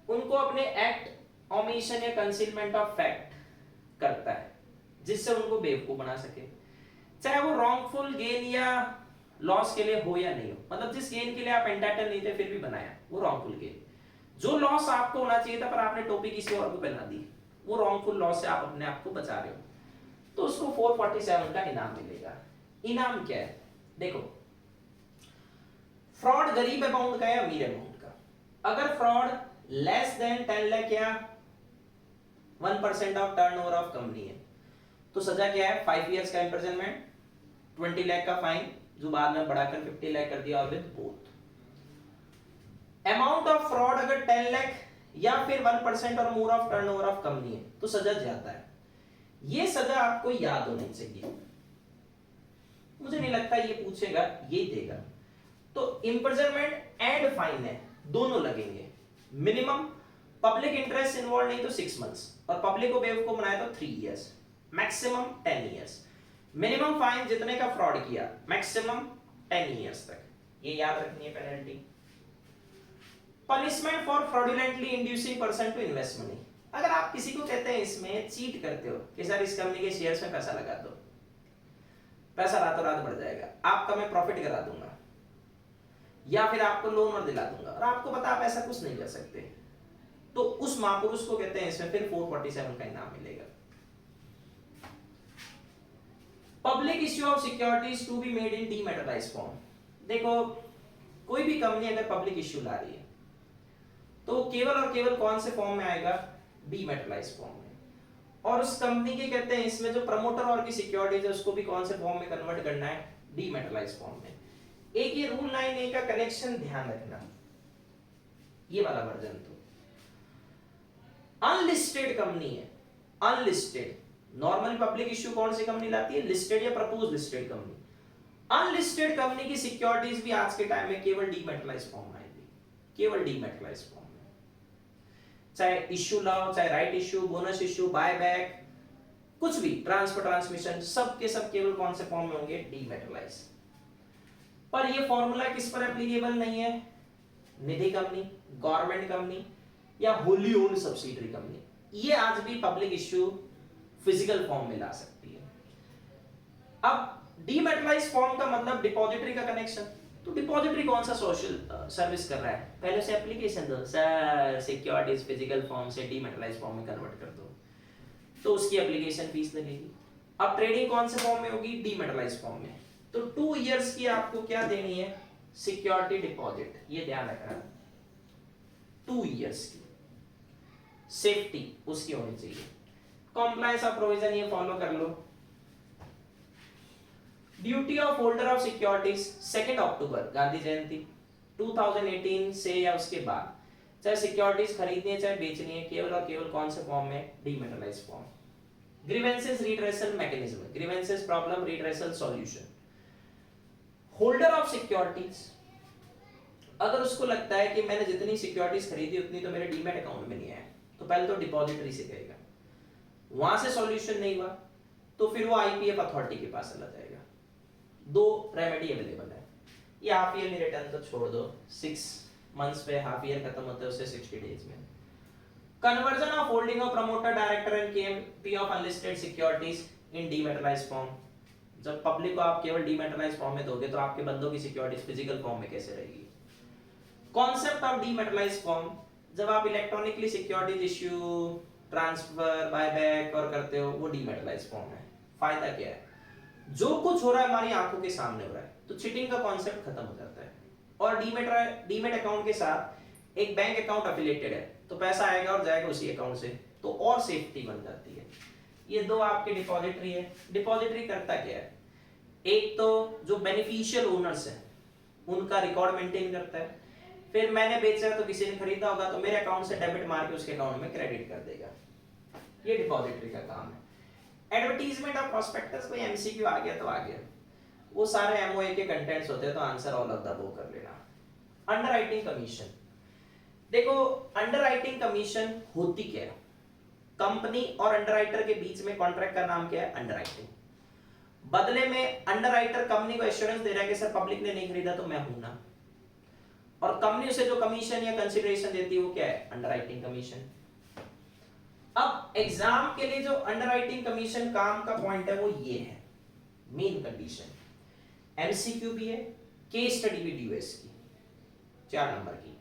उनको अपने एक्ट, ओमिशन या कंसीलमेंट ऑफ फैक्ट करता है जिससे उनको बेवकूफ बना सके, चाहे वो रॉन्गफुल गेन या लॉस के लिए हो या नहीं हो, मतलब जिस गेन के लिए आप एंटाइटल नहीं थे फिर भी बनाया वो रॉन्गफुल गेन। जो लॉस आपको होना चाहिए था पर आपने टोपी किसी और को पहना दी, वो रॉन्गफुल लॉस से आप अपने आप को बचा रहे हो, तो उसको 447 का इनाम मिलेगा। इनाम क्या है, देखो फ्रॉड गरीब अमाउंट का या अमीर अमाउंट का, अगर फ्रॉड लेस देन 10 लाख या 1% ऑफ टर्नओवर ऑफ कंपनी है तो सजा क्या है, 5 इयर्स का इंप्रिजनमेंट, 20 लाख का फाइन जो बाद में बढ़ाकर 50 लाख कर दिया, और with both. Amount of fraud अगर 10 लाख या फिर 1% और more of turnover of company है तो सजा ज्यादा है। ये सजा आपको याद होनी चाहिए, मुझे नहीं लगता ये पूछेगा, ये देगा। तो इंप्रिजनमेंट एंड फाइन है, दोनों लगेंगे। मिनिमम पब्लिक इंटरेस्ट इन्वॉल्व नहीं तो 6 मंथ्स, और पब्लिक को बेवकूफ बनाया तो 3 years, maximum 10 years. Minimum fine जितने का फ्रॉड किया मैक्सिमम 10 इयर्स तक, ये याद रखनी है penalty. Punishment for fraudulently inducing person to invest money, अगर आप किसी को कहते हैं इसमें चीट करते हो कि सर इस कंपनी के शेयर्स में पैसा लगा दो, पैसा रातों रात बढ़ जाएगा, आपका मैं प्रॉफिट करा दूंगा, या फिर आपको लोन और दिला दूंगा, और आपको पता आप ऐसा कुछ नहीं कर सकते, तो उस महापुरुष को कहते हैं इसमें फिर 447 का इनाम मिलेगा। Public issue of securities to be made in dematerialised form, देखो कोई भी कंपनी अगर पब्लिक इश्यू ला रही है तो केवल और केवल कौन से फॉर्म में आएगा, डीमैटेरियलाइज्ड फॉर्म में। और उस कंपनी के कहते हैं इसमें जो प्रमोटर और की सिक्योरिटीज है उसको भी कौन से फॉर्म में कन्वर्ट करना है, डीमेटलाइज फॉर्म में। एक ये रूल 9A का कनेक्शन ध्यान रखना, ये वाला वर्जन तो अनलिस्टेड कंपनी है, अनलिस्टेड। नॉर्मल पब्लिक इश्यू कौन सी कंपनी लाती है, लिस्टेड या propose listed company. Unlisted company की सिक्योरिटीज भी आज के टाइम में केवल डीमेटलाइज फॉर्म में आएगी, केवल डीमेटलाइज फॉर्म में। चाहे इश्यू लाओ, चाहे right issue, bonus issue, buyback, कुछ भी, ट्रांसफर, ट्रांसमिशन, सब के सब केवल कौन से फॉर्म में होंगे, डीमेटलाइज। पर ये फॉर्मूला किस पर एप्लीकेबल नहीं है, निधि कंपनी, गवर्नमेंट कंपनी या होली ओन्ड सब्सिडरी कंपनी, ये आज भी पब्लिक इश्यू फिजिकल फॉर्म में ला सकती है। अब डीमेटलाइज फॉर्म का मतलब डिपॉजिटरी का कनेक्शन। तो डिपॉजिटरी कौन सा सोशल सर्विस कर रहा है, पहले से एप्लीकेशन दो सर, सिक्योरिटीज फिजिकल फॉर्म से डीमेटलाइज फॉर्म में कन्वर्ट कर दो, तो उसकी एप्लीकेशन फीस लगेगी। अब ट्रेडिंग कौन से फॉर्म में होगी, डीमेटलाइज फॉर्म में। तो 2 इयर्स की आपको क्या देनी है, सिक्योरिटी डिपॉजिट, ये ध्यान रखना, 2 इयर्स की सेफ्टी उसकी होनी चाहिए। कॉम्प्लायंस ऑफ प्रोविजन ये फॉलो कर लो। Duty of holder of securities 2 अक्टूबर गांधी जयंती 2018 से या उसके बाद चाहे सिक्योरिटीज खरीदनी है चाहे बेचनी है, केवल और केवल कौन से फॉर्म में, dematerialise form. Grievances redressal mechanism, grievances problem redressal solution. Holder of securities अगर उसको लगता है कि मैंने जितनी सिक्योरिटीज खरीदी उतनी तो मेरे डीमेट अकाउंट में नहीं है, तो पहले तो डिपॉजिटरी से कहेगा, वहां से सॉल्यूशन नहीं हुआ तो फिर वो आईपीएफ अथॉरिटी के पास चला जाएगा। 2 रेमेडी अवेलेबल है, ये हाफ ईयरली रिटर्न तो छोड़ दो, 6 मंथ्स पे हाफ ईयर खत्म होता है, उससे 60 डेज में। Conversion of holding of promoter director and KMP of unlisted securities in dematerialised form. जब पब्लिक को आप केवल डीमेटलाइज्ड फॉर्म में दोगे तो आपके बंदों की सिक्योरिटीज फिजिकल फॉर्म में कैसे रहेगी। कॉन्सेप्ट ऑफ डीमेटलाइज्ड फॉर्म, जब आप electronically securities issue, transfer, buyback और करते हो, वो डीमेटलाइज्ड फॉर्म है। फायदा क्या है, जो कुछ हो रहा है हमारी आंखों के सामने हो रहा है, तो चीटिंग का कॉन्सेप्ट खत्म हो जाता है। और डीमेट अकाउंट के साथ एक बैंक अकाउंट एफिलिएटेड है, तो पैसा आएगा और जाएगा उसी अकाउंट से, तो और सेफ्टी बन जाती है। ये 2 आपके डिपॉजिटरी है। डिपॉजिटरी करता क्या है, एक तो जो बेनिफिशियल ओनर्स हैं उनका रिकॉर्ड मेंटेन करता है, फिर मैंने बेचा तो किसी ने खरीदा होगा तो मेरे अकाउंट से डेबिट मार के उसके अकाउंट में क्रेडिट कर देगा, ये डिपॉजिटरी का काम है। एडवर्टीजमेंट ऑफ प्रोस्पेक्टस, कोई एमसीक्यू आ गया तो आ गया, वो सारे एमओए के कंटेंट्स होते हैं, तो answer all of the above कर लेना। अंडरराइटिंग कमीशन, देखो अंडरराइटिंग कमीशन होती क्या है, कंपनी और अंडरराइटर के बीच में कॉन्ट्रैक्ट का नाम क्या है, अंडरराइटिंग। बदले में अंडरराइटर कंपनी को एश्योरेंस दे रहा है कि सर पब्लिक ने नहीं खरीदा तो मैं हूं ना, और कंपनी उसे जो कमीशन या कंसिडरेशन देती है वो क्या है, अंडरराइटिंग कमीशन। अब एग्जाम के लिए जो अंडरराइटिंग कमीशन काम का पॉइंट है वो ये है, मेन कंडीशन। एमसीक्यू भी है, केस स्टडी भी डी की 4 नंबर की।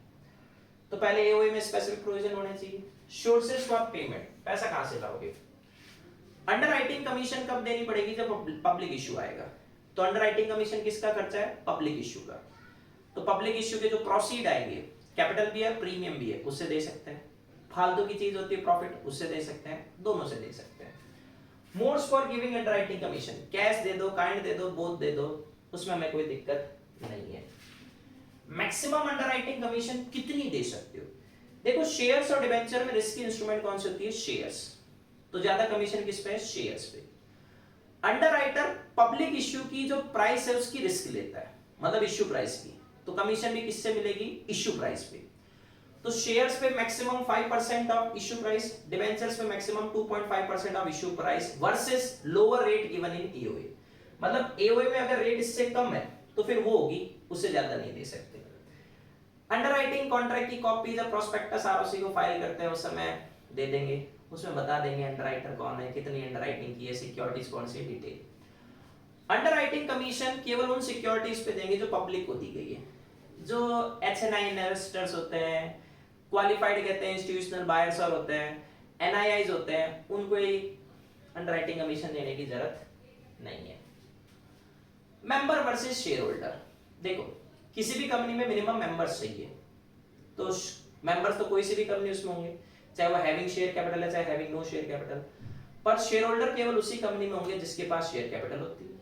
तो पहले एओए में स्पेसिफिक प्रोविजन होने चाहिए। सोर्सेस फॉर पेमेंट, पैसा कहां से लाओगे, अंडरराइटिंग कमीशन कब देनी पड़ेगी, जब पब्लिक इश्यू आएगा। तो अंडरराइटिंग कमीशन किसका खर्चा है, पब्लिक इश्यू का। तो पब्लिक इश्यू के जो प्रोसीड आएंगे, कैपिटल भी है प्रीमियम भी है, उससे दे सकते हैं। फालतू की चीज होती है प्रॉफिट, उससे दे सकते हैं, दोनों से दे सकते हैं। Modes for giving underwriting commission, cash दे दो, काइंड दे दो, बोथ दे दो, उसमें हमें कोई दिक्कत नहीं है। मैक्सिमम अंडरराइटिंग कमीशन कितनी दे सकते हो, देखो शेयर्स और डिबेंचर में रिस्की इंस्ट्रूमेंट कौन सी होती है, शेयर्स, तो ज्यादा कमीशन किस पे है, शेयर्स पे। अंडरराइटर पब्लिक इश्यू की जो प्राइस है उसकी रिस्क लेता है, मतलब इश्यू प्राइस की, तो कमीशन भी किससे मिलेगी, इश्यू प्राइस पे। तो शेयर्स पे maximum 5% of issue price, debentures पे maximum 2.5% of issue price versus lower rate given in AOA. मतलब एओए में अगर रेट इससे कम है तो फिर वो होगी, उससे ज्यादा नहीं दे सकते। अंडरराइटिंग कॉन्ट्रैक्ट की कॉपी जब प्रोस्पेक्टस आरओसी को फाइल करते हैं उस समय दे देंगे, उसमें बता देंगे अंडरराइटर कौन है, कितनी अंडरराइटिंग की है, सिक्योरिटीज कौन सी, डिटेल। अंडरराइटिंग कमीशन केवल उन सिक्योरिटीज पे देंगे जो पब्लिक को दी गई है। जो एचएनआई इन्वेस्टर्स होते हैं, क्वालिफाइड कहते हैं, इंस्टीट्यूशनल बायर्स और होते हैं, एनआईआईज होते हैं, उनको अंडरराइटिंग कमीशन देने की जरूरत नहीं है। मेंबर वर्सेस शेयर होल्डर, देखो किसी भी कंपनी में मिनिमम मेंबर्स चाहिए, तो मेंबर्स तो कोई सी भी कंपनी उसमें होंगे, चाहे वो हैविंग शेयर कैपिटल है चाहे हैविंग नो शेयर कैपिटल। पर शेयर होल्डर केवल उसी कंपनी में होंगे जिसके पास शेयर कैपिटल होती है।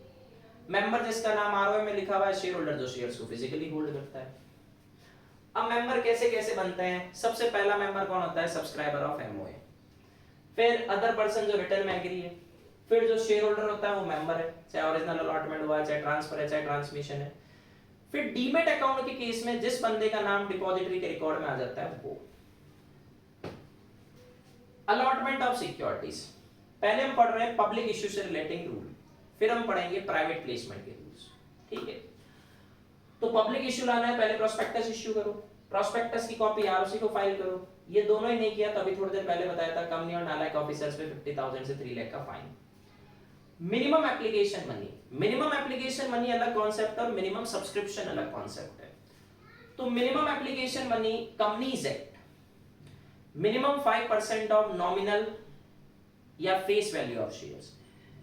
मेंबर जिसका नाम आरओआई में लिखा हुआ है, शेयर होल्डर जो शेयर्स को फिजिकली होल्ड करता है। अब मेंबर कैसे कैसे बनते हैं? सबसे पहला मेंबर कौन होता है? Subscriber of MOA. फिर अदर पर्सन जो रिटर्न में एग्री है। फिर जो शेयर होल्डर होता है वो मेंबर है, चाहे ओरिजिनल अलॉटमेंट हुआ है, चाहे ट्रांसफर है, चाहे ट्रांसमिशन है। फिर डीमेट अकाउंट के केस में जिस बंदे का नाम डिपॉजिटरी के रिकॉर्ड में आ जाता है वो। अलॉटमेंट ऑफ सिक्योरिटीज, पहले हम पढ़ रहे हैं पब्लिक इश्यू से रिलेटिंग रूल, फिर हम पढ़ेंगे प्राइवेट प्लेसमेंट के रूल्स। ठीक है, तो पब्लिक इश्यू लाना है, पहले प्रोस्पेक्टस इश्यू करो, प्रोस्पेक्टस की कॉपी आरओसी को फाइल करो। ये दोनों ही नहीं किया तो अभी थोड़ी देर पहले बताया था कंपनी और नालायक ऑफिसर्स पे 50,000 से 3 लाख का fine. Minimum application money, minimum application money अलग कॉन्सेप्ट और मिनिमम सब्सक्रिप्शन अलग कॉन्सेप्ट है। तो minimum application money companies act, minimum 5% of nominal या face value of shares.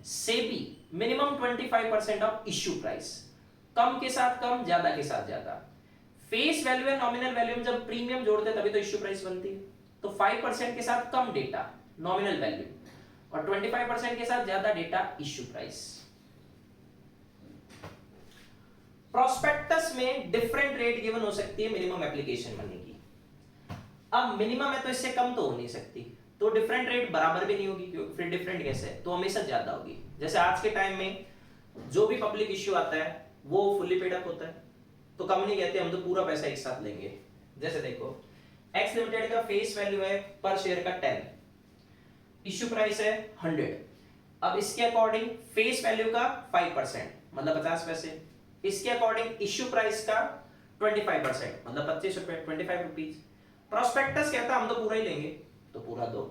SEBI minimum 25% of issue price, कम के साथ कम, ज्यादा के साथ ज्यादा। फेस वैल्यू या नॉमिनल वैल्यू में जब प्रीमियम जोड़ते हैं तभी तो इश्यू प्राइस बनती है। तो 5% के साथ कम डेटा नॉमिनल वैल्यू और 25% के साथ ज्यादा डेटा इश्यू प्राइस। प्रोस्पेक्टस में डिफरेंट रेट गिवन हो सकती है मिनिमम एप्लीकेशन मनी की। अब मिनिमम है तो इससे कम तो हो नहीं सकती, तो डिफरेंट रेट बराबर भी नहीं होगी, क्योंकि फिर डिफरेंट कैसे है, तो हमेशा ज्यादा होगी। जैसे आज के टाइम में जो भी पब्लिक इश्यू आता है वो फुल्ली पेड अप होता है, तो कंपनी कहती है हम तो पूरा पैसा एक साथ लेंगे। जैसे देखो एक्स लिमिटेड का फेस वैल्यू है पर शेयर का 10, इश्यू प्राइस है 100। अब इसके अकॉर्डिंग फेस वैल्यू का 5% मतलब 50 पैसे, इसके अकॉर्डिंग इश्यू प्राइस का 25% मतलब 25 रुपए, 25 रुपीज। प्रोस्पेक्टस कहता है हम तो पूरा ही लेंगे, तो पूरा दो।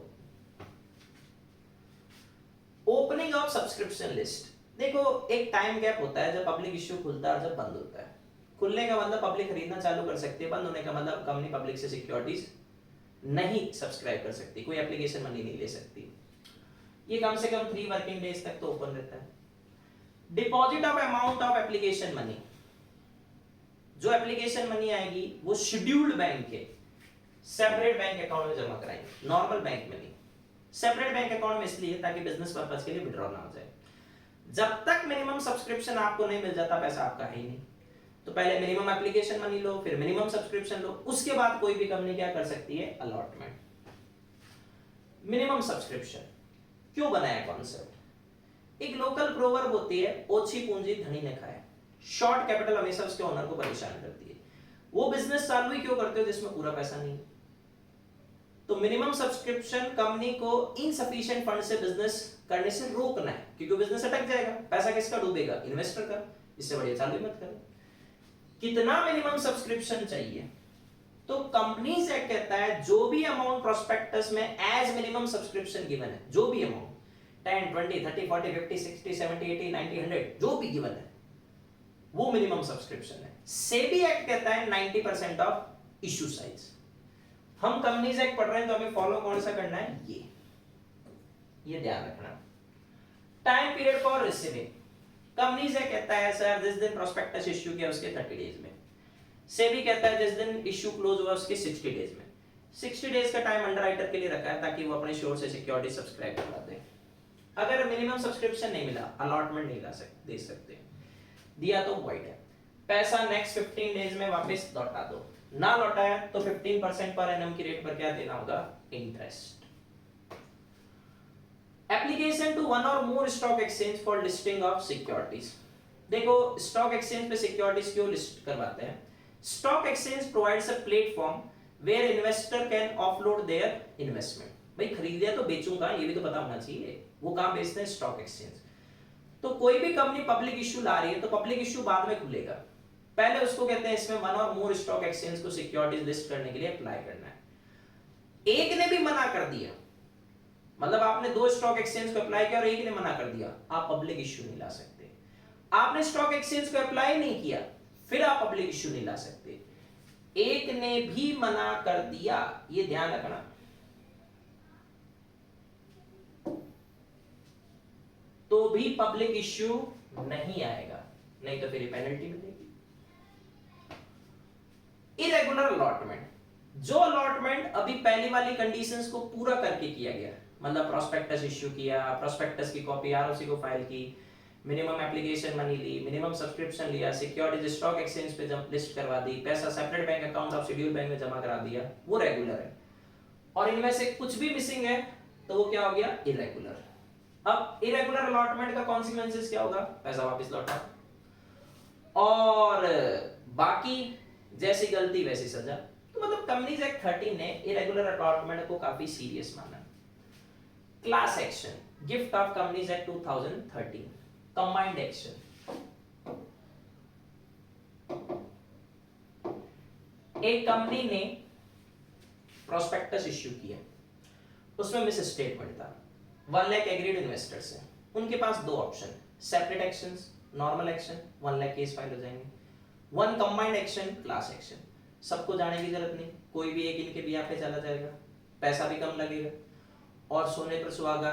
ओपनिंग ऑफ सब्सक्रिप्शन लिस्ट, देखो एक टाइम गैप होता है जब पब्लिक इश्यू खुलता है और जब बंद होता है। खुलने का मतलब पब्लिक खरीदना चालू कर सकती है, बंद होने का मतलब कंपनी पब्लिक से सिक्योरिटीज नहीं सब्सक्राइब कर सकती, कोई एप्लीकेशन मनी नहीं ले सकती। ये कम से कम 3 वर्किंग डेज तक तो ओपन रहता है। Deposit of amount of application money, जो एप्लीकेशन मनी आएगी वो शेड्यूल्ड बैंक के सेपरेट बैंक अकाउंट में जमा कराएंगे, नॉर्मल बैंक में नहीं। सेपरेट बैंक अकाउंट में इसलिए ताकि बिजनेस पर्पस के लिए विड्रॉ ना हो जाए। जब तक मिनिमम सब्सक्रिप्शन आपको नहीं मिल जाता पैसा आपका है ही नहीं। तो पहले मिनिमम एप्लीकेशन मनी लो, फिर मिनिमम सब्सक्रिप्शन लो, उसके बाद कोई भी कंपनी क्या कर सकती है? अलॉटमेंट। मिनिमम सब्सक्रिप्शन क्यों बनाया कॉन्सेप्ट? एक लोकल प्रोवर्ब होती है, ओछी पूंजी धनी ने खाए। शॉर्ट कैपिटल हमेशा उसके ओनर को परेशान करती है। वो बिजनेस चालू ही क्यों करते हो जिसमें पूरा पैसा नहीं? तो मिनिमम सब्सक्रिप्शन कंपनी को इनसफिशिएंट फंड से बिजनेस करने से रोकना है, क्योंकि बिजनेस अटक जाएगा। पैसा किसका डूबेगा? इन्वेस्टर का। इससे बढ़िया चालू मत करो। कितना मिनिमम सब्सक्रिप्शन चाहिए? तो कंपनीज एक्ट कहता है जो भी अमाउंट प्रोस्पेक्टस में एज मिनिमम सब्सक्रिप्शन गिवन है, जो भी अमाउंट 10, 20, 30, 40, 50, 60, 70, 80, 90, 100 जो भी गिवन है वो मिनिमम सब्सक्रिप्शन है। सेबी एक्ट कहता है 90% ऑफ इश्यू साइज। हम कंपनीज एक्ट पढ़ रहे हैं तो हमें फॉलो कौन सा करना है? ये ध्यान रखना। Time period for receiving, companies act कहता है सर जिस दिन प्रोस्पेक्टस इश्यू किया उसके 30 डेज में। सेबी कहता है जिस दिन इश्यू क्लोज हुआ उसके 60 डेज में। 60 डेज का टाइम अंडरराइटर के लिए रखा है ताकि वो अपने शेयर से सिक्योरिटी सब्सक्राइब करवा दे। अगर मिनिमम सब्सक्रिप्शन नहीं मिला, अलॉटमेंट नहीं दे सकते, दिया तो वॉइड है। पैसा नेक्स्ट 15 डेज में वापस लौटा दो, ना लौटाया तो 15% पर एनम की रेट पर क्या देना होगा? Interest. Application to one or more stock exchange for listing of securities. देखो स्टॉक एक्सचेंज पे सिक्योरिटीज क्यों लिस्ट करवाते हैं? Stock exchange provides a platform where investor can offload their investment. भाई खरीदा तो बेचूंगा ये भी तो पता होना चाहिए, वो कहां बेचते हैं? Stock exchange. तो कोई भी कंपनी पब्लिक इश्यू ला रही है तो पब्लिक इश्यू बाद में खुलेगा, पहले उसको कहते हैं इसमें one or more stock exchange को सिक्योरिटीज लिस्ट करने के लिए अप्लाई करना है। एक ने भी मना कर दिया, मतलब आपने 2 स्टॉक एक्सचेंज को अप्लाई किया और एक ने मना कर दिया, आप पब्लिक इश्यू नहीं ला सकते। आपने स्टॉक एक्सचेंज को अप्लाई नहीं किया फिर आप पब्लिक इश्यू नहीं ला सकते। एक ने भी मना कर दिया, ये ध्यान रखना। तो भी पब्लिक इश्यू नहीं आएगा, नहीं तो फिर पेनल्टी मिलेगी। इरेगुलर अलॉटमेंट, जो अलॉटमेंट अभी पहली वाली कंडीशंस को पूरा करके किया गया मतलब प्रोस्पेक्टस इश्यू किया, प्रोस्पेक्टस की कॉपी आरओसी को फाइल की, मिनिमम एप्लीकेशन मनी ली, मिनिमम सब्सक्रिप्शन लिया, सिक्योरिटीज स्टॉक एक्सचेंज पे लिस्ट करवा दी, पैसा separate bank account of schedule bank में जमा करा दिया, वो रेगुलर है। और इनमें से कुछ भी मिसिंग है तो वो क्या हो गया, इरेगुलर। अब इरेगुलर अलॉटमेंट का कॉन्सिक्वेंसेस क्या होगा, पैसा वापस लौटा। और बाकी जैसी गलती वैसी सजा। तो मतलब कंपनीज एक्ट 13 ने इरेगुलर अलॉटमेंट को काफी सीरियस माना। Class action, gift of companies act 2013, combined action. एक कंपनी ने प्रोस्पेक्टस इश्यू किया, उसमें मिस स्टेटमेंट था, 1 लाख एग्रीड इन्वेस्टर्स हैं, उनके पास दो option, separate actions, normal action, 1 lakh case file हो जाएंगे, 1 कंबाइंड एक्शन, क्लास एक्शन। सबको जाने की जरूरत नहीं, कोई भी एक इनके बिहाफ पे चला जाएगा, पैसा भी कम लगेगा, और सोने पर सुहागा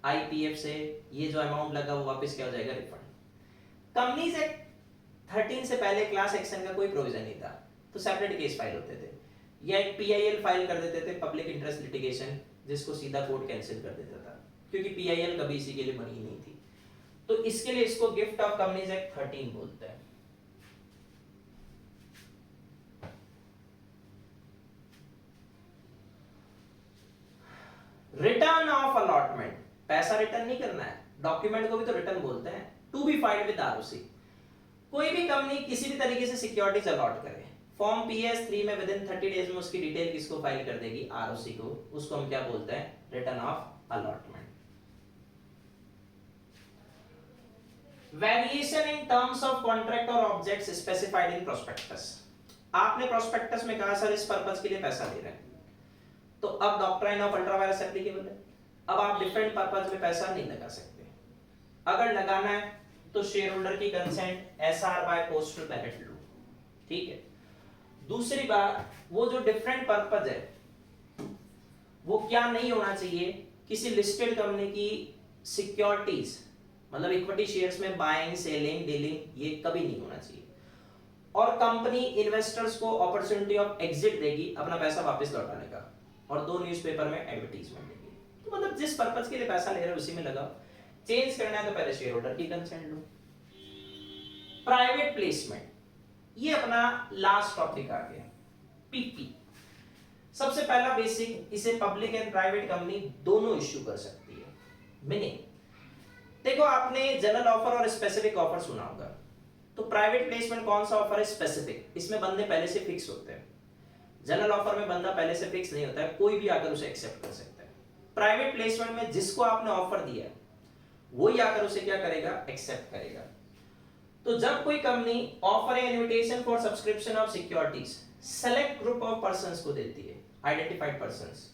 आईपीएफ से ये जो अमाउंट लगा वो वापस क्या हो जाएगा, रिफंड। कंपनीज एक्ट 13 से पहले क्लास एक्शन का कोई प्रोविजन नहीं था, तो सेपरेट केस फाइल होते थे, या एक पीआईएल फाइल कर देते थे, पब्लिक इंटरेस्ट लिटिगेशन, जिसको सीधा कोर्ट कैंसिल कर देता था, क्योंकि पीआईएल कभी इसी के लिए बनी नहीं थी। तो इसके लिए इसको गिफ्ट ऑफ कंपनीज एक्ट 13 बोलते हैं। रिटर्न ऑफ अलॉटमेंट, पैसा रिटर्न नहीं करना है, डॉक्यूमेंट को भी तो रिटर्न बोलते हैं, to be filed with ROC. कोई भी कंपनी किसी भी तरीके से सिक्योरिटीज अलॉट करे, फॉर्म पीएस3 में विद इन 30 डेज में उसकी डिटेल किसको फाइल कर देगी, आरओसी को, उसको हम क्या बोलते हैं, return of allotment. Variation in terms of contract और ऑब्जेक्ट्स स्पेसिफाइड इन प्रोस्पेक्टस। आपने प्रोस्पेक्टस में कहा सर इस पर्पस के लिए पैसा ले रहे हैं, तो अब डॉक्ट्राइन ऑफ अल्ट्रावायरस एप्लीकेबल है, अब आप डिफरेंट पर्पस में पैसा नहीं लगा सकते। अगर लगाना है तो शेयर होल्डर की consent, SR by postal ballot लो, ठीक है। दूसरी बात, वो जो डिफरेंट पर्पस है वो क्या नहीं होना चाहिए, किसी लिस्टेड कंपनी की सिक्योरिटीज मतलब इक्विटी शेयर्स में बाइंग सेलिंग डीलिंग ये कभी नहीं होना चाहिए। और कंपनी इन्वेस्टर्स को अपॉर्चुनिटी ऑफ एग्जिट देगी अपना पैसा वापस लौटाने का, और 2 न्यूज़पेपर में एडवर्टाइजमेंट देगी। तो मतलब जिस पर्पस के लिए पैसा ले रहे हो उसी में लगाओ, चेंज करना है तो पहले शेयर होल्डर की कंसेंट लो। प्राइवेट प्लेसमेंट, ये अपना लास्ट टॉपिक आ गया, पीपी। सबसे पहला बेसिक, इसे पब्लिक एंड प्राइवेट कंपनी दोनों इश्यू कर सकती है। मीनिंग देखो, आपने जनरल ऑफर और स्पेसिफिक ऑफर सुना होगा, तो प्राइवेट प्लेसमेंट कौन सा ऑफर है, स्पेसिफिक, इसमें बंदे पहले से फिक्स होते हैं। जनरल ऑफर में बंदा पहले से फिक्स नहीं होता है, कोई भी आकर उसे एक्सेप्ट कर सकता है। प्राइवेट प्लेसमेंट में जिसको आपने ऑफर दिया है वही आकर उसे क्या करेगा, एक्सेप्ट करेगा। तो जब कोई company offer N invitation for subscription of securities select group of persons को देती है, identified persons,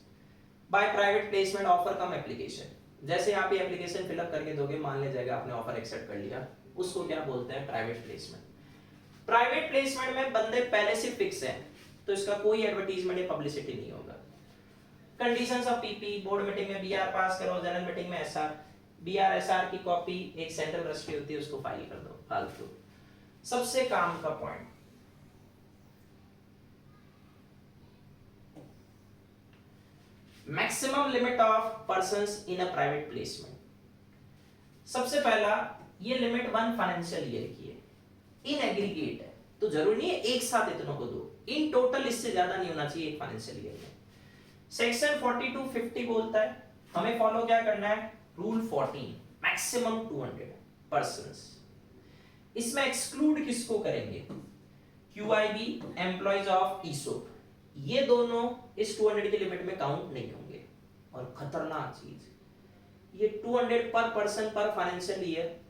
by private placement offer come application, जैसे आप ये एप्लीकेशन फिलअप करके दोगे, मान ले जाएगा आपने ऑफर एक्सेप्ट कर लिया, उसको क्या बोलते हैं, प्राइवेट प्लेसमेंट। प्राइवेट प्लेसमेंट में बंदे पहले से फिक्स हैं, तो इसका कोई एडवर्टाइजमेंट या पब्लिसिटी नहीं होगा। Conditions of PP, board meeting में बीआर पास करो, जनरल मीटिंग में एसआर, बीआर एसआर की कॉपी एक सेंट्रल रजिस्ट्री होती है उसको फाइल कर दो, फालतू। सबसे काम का point, maximum limit of persons in a private placement. सबसे पहला, ये लिमिट 1 फाइनेंशियल ईयर की है, इन एग्रीगेट है, तो जरूरी नहीं है एक साथ इतनों को दो, इन टोटल इससे ज्यादा नहीं होना चाहिए एक फाइनेंशियल ईयर में। सेक्शन 4250 बोलता है हमें फॉलो क्या करना है, रूल 14, मैक्सिमम 200 पर्संस। इसमें एक्सक्लूड किसको करेंगे, क्यूआईबी, एम्प्लॉइज ऑफ ईसोप, ये दोनों इस 200 की लिमिट में काउंट नहीं होंगे। और खतरनाक चीज, ये 200 पर पर्सन पर financial year,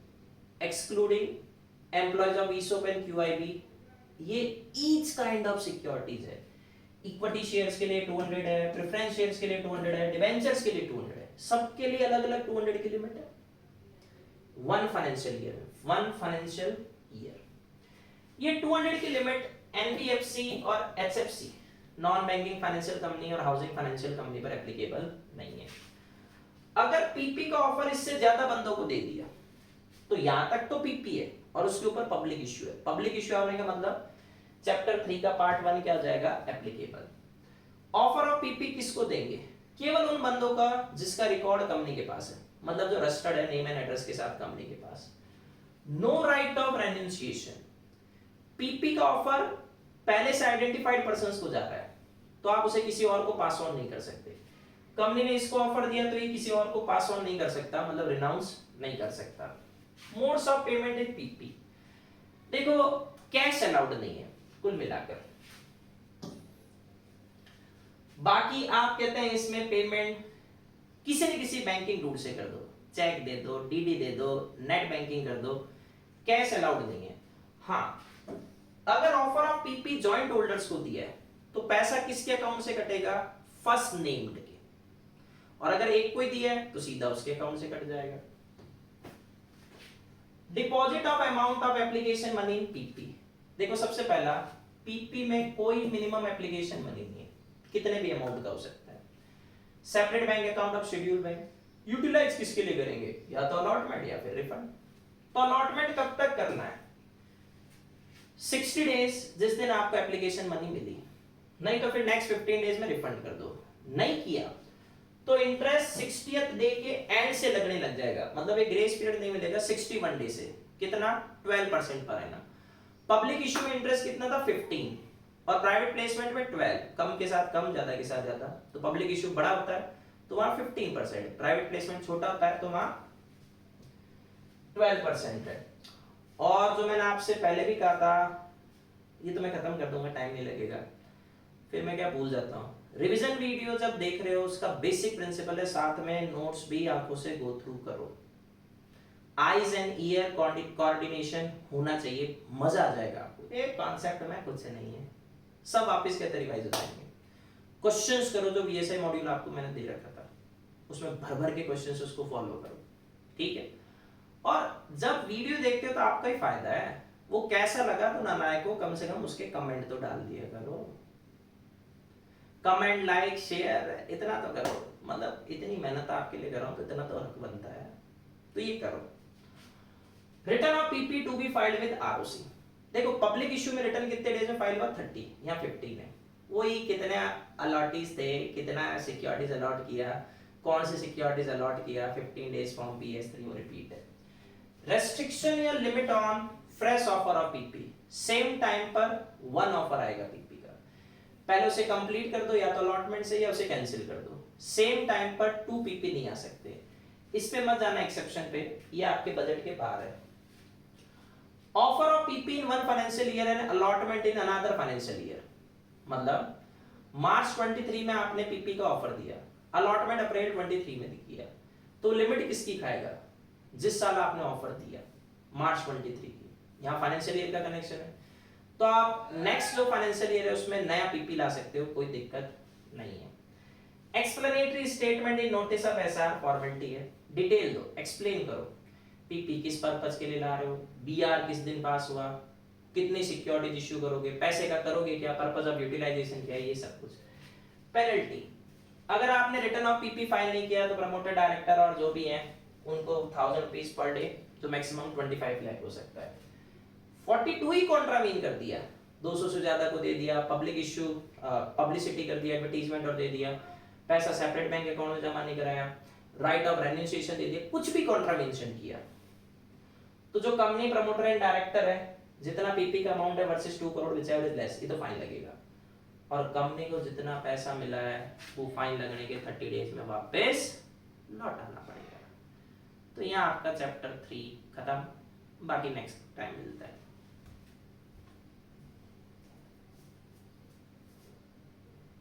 excluding employees of ESOP and QIB, ये ईच काइंड ऑफ सिक्योरिटीज है। इक्विटी शेयर्स के लिए 200 है, प्रेफरेंस शेयर्स के लिए 200 है, डिबेंचर्स के लिए 200 है, सबके लिए अलग अलग 200 की लिमिट है। 1 फाइनेंशियल ईयर, ये 200 की लिमिट एनबीएफसी और HFC, non banking financial company और हाउसिंग फाइनेंशियल कंपनी पर एप्लीकेबल नहीं है। अगर पीपी का ऑफर इससे ज्यादा बंदों को दे दिया तो यहां तक तो पीपी है और उसके ऊपर पब्लिक इश्यू है। पब्लिक इश्यू होने का मतलब चैप्टर 3 का पार्ट 1 क्या हो जाएगा, एप्लीकेबल। ऑफर ऑफ पीपी किसको देंगे, केवल उन बंदों का जिसका रिकॉर्ड कंपनी के पास है, मतलब जो रजिस्टर्ड है नेम एंड एड्रेस के साथ कंपनी के पास। नो राइट ऑफ रेन्यूंसिएशन, पीपी का ऑफर पहले से आइडेंटिफाइड पर्संस को जा रहा है, तो आप उसे किसी और को पास ऑन नहीं कर सकते। कंपनी ने इसको ऑफर दिया तो ये किसी और को पास ऑन नहीं कर सकता, मतलब रिनाउंस नहीं कर सकता। Modes of payment in PP, देखो कैश अलाउड नहीं है कुल मिलाकर। बाकी आप कहते हैं इसमें पेमेंट किसी न किसी बैंकिंग रूट से कर दो, चेक दे दो, डीडी दे दो, नेट बैंकिंग कर दो, कैश अलाउड नहीं है। हाँ, अगर offer of PP joint holders को दिया है तो पैसा किसके अकाउंट से कटेगा, फर्स्ट नेम्ड के, और अगर एक कोई दिया है तो सीधा उसके अकाउंट से कट जाएगा। Deposit of amount of application money in PP, देखो सबसे पहला पीपी में कोई मिनिमम एप्लीकेशन मनी नहीं है, कितने भी अमाउंट का हो सकता है। Separate bank account of schedule bank, utilise किसके लिए करेंगे, या तो अलॉटमेंट या फिर रिफंड। तो अलॉटमेंट कब तक करना है, 60 डेज जिस दिन आपको एप्लीकेशन मनी मिली, नहीं तो फिर नेक्स्ट 15 डेज में रिफंड कर दो। नहीं किया तो इंटरेस्ट 60th डे के एंड से लगने लग जाएगा, मतलब एक ग्रेस पीरियड नहीं मिलेगा 61 डे से, कितना 12% पर एनम। पब्लिक इशू में इंटरेस्ट कितना था 15, और प्राइवेट प्लेसमेंट में 12, कम के साथ कम, ज्यादा के साथ ज्यादा। तो पब्लिक इशू बड़ा होता है तो वहां 15%, प्राइवेट प्लेसमेंट छोटा होता है तो वहां 12% है। और जो मैंने आपसे पहले भी कहा था, ये तो मैं खत्म कर दूंगा, टाइम नहीं लगेगा, फिर मैं क्या भूल जाता हूँ। रिवीजन वीडियो जब देख रहे हो उसका बेसिक प्रिंसिपल है, साथ में नोट्स भी आंखों से गो थ्रू करो। आईज एंड ईयर कोऑर्डिनेशन होना चाहिए, मजा आ जाएगा आपको। एक कॉन्सेप्ट में कुछ से नहीं है, सब वापस के रिवाइज हो जाएंगे। क्वेश्चंस करो, जो वीएसआई मॉड्यूल आपको मैंने दे रखा था उसमें भर भर के क्वेश्चंस, उसको फॉलो करो, ठीक है। और जब वीडियो देखते हो तो आपका ही फायदा है, वो कैसा लगा तो नानायक को कम से कम उसके कमेंट तो डाल दिया करो, कमेंट लाइक शेयर इतना तो करो, मतलब इतनी मेहनत आपके लिए कर रहा हूं तो इतना तो हक बनता है, तो ये करो। Return of PP two be filed with ROC, देखो पब्लिक इशू में रिटर्न कितने डेज में फाइल हुआ, 30 या 15 है, वही कितने अलॉटीज थे, कितना सिक्योरिटीज अलॉट किया, कौन से सिक्योरिटीज अलॉट किया, 15 डेज फ्रॉम PS3 वो रिपीट है। रेस्ट्रिक्शन या limit on fresh offer of PP, same time पर 1 ऑफर आएगा पीपी का, पहले उसे कंप्लीट कर दो या तो अलॉटमेंट से, या उसे कैंसिल कर दो। सेम टाइम पर 2 पीपी नहीं आ सकते, इस पे मत जाना एक्सेप्शन पे, ये आपके बजट के बाहर है। Offer of PP in 1 financial year and allotment in another financial year, मतलब मार्च 23 में आपने पीपी का ऑफर दिया, अलॉटमेंट अप्रैल 23 में किया, तो लिमिट किसकी खाएगा, जिस साल आपने ऑफर दिया मार्च 23 की, यहाँ फाइनेंशियल ईयर का कनेक्शन है, तो आप नेक्स्ट जो फाइनेंशियल ईयर है उसमें नया पीपी ला सकते हो, कोई दिक्कत नहीं है। Explanatory statement in notice of SR formality है, डिटेल दो, एक्सप्लेन करो पीपी किस पर्पस के लिए ला रहे हो, बीआर किस दिन पास हुआ, कितनी सिक्योरिटीज इश्यू करोगे, पैसे का करोगे क्या, पर्पस ऑफ यूटिलाइजेशन क्या है, ये सब कुछ। पेनल्टी, अगर आपने रिटर्न ऑफ पीपी फाइल नहीं किया तो प्रमोटर डायरेक्टर और जो भी हैं उनको 1000 रुपीस पर डे, तो मैक्सिमम 25 लाख हो सकता है। 42 ही कॉन्ट्रावीन कर दिया, 200 से ज्यादा को दे दिया, पब्लिक इश्यू पब्लिसिटी कर दिया, एडवर्टाइजमेंट और दे दिया, पैसा सेपरेट बैंक अकाउंट में जमा नहीं कराया, राइट ऑफ रेन्यूंसिएशन दे दिया, कुछ भी कॉन्ट्रावेंशन किया, तो जो कंपनी प्रमोटर एंड डायरेक्टर है, जितना पीपी का अमाउंट है versus 2 crore whichever is less, ये तो फाइन लगेगा। और कंपनी को जितना पैसा मिला है वो फाइन लगने के 30 डेज में वापस लौटाना पड़ेगा। तो यहाँ आपका चैप्टर 3 खत्म, बाकी नेक्स्ट टाइम मिलता है।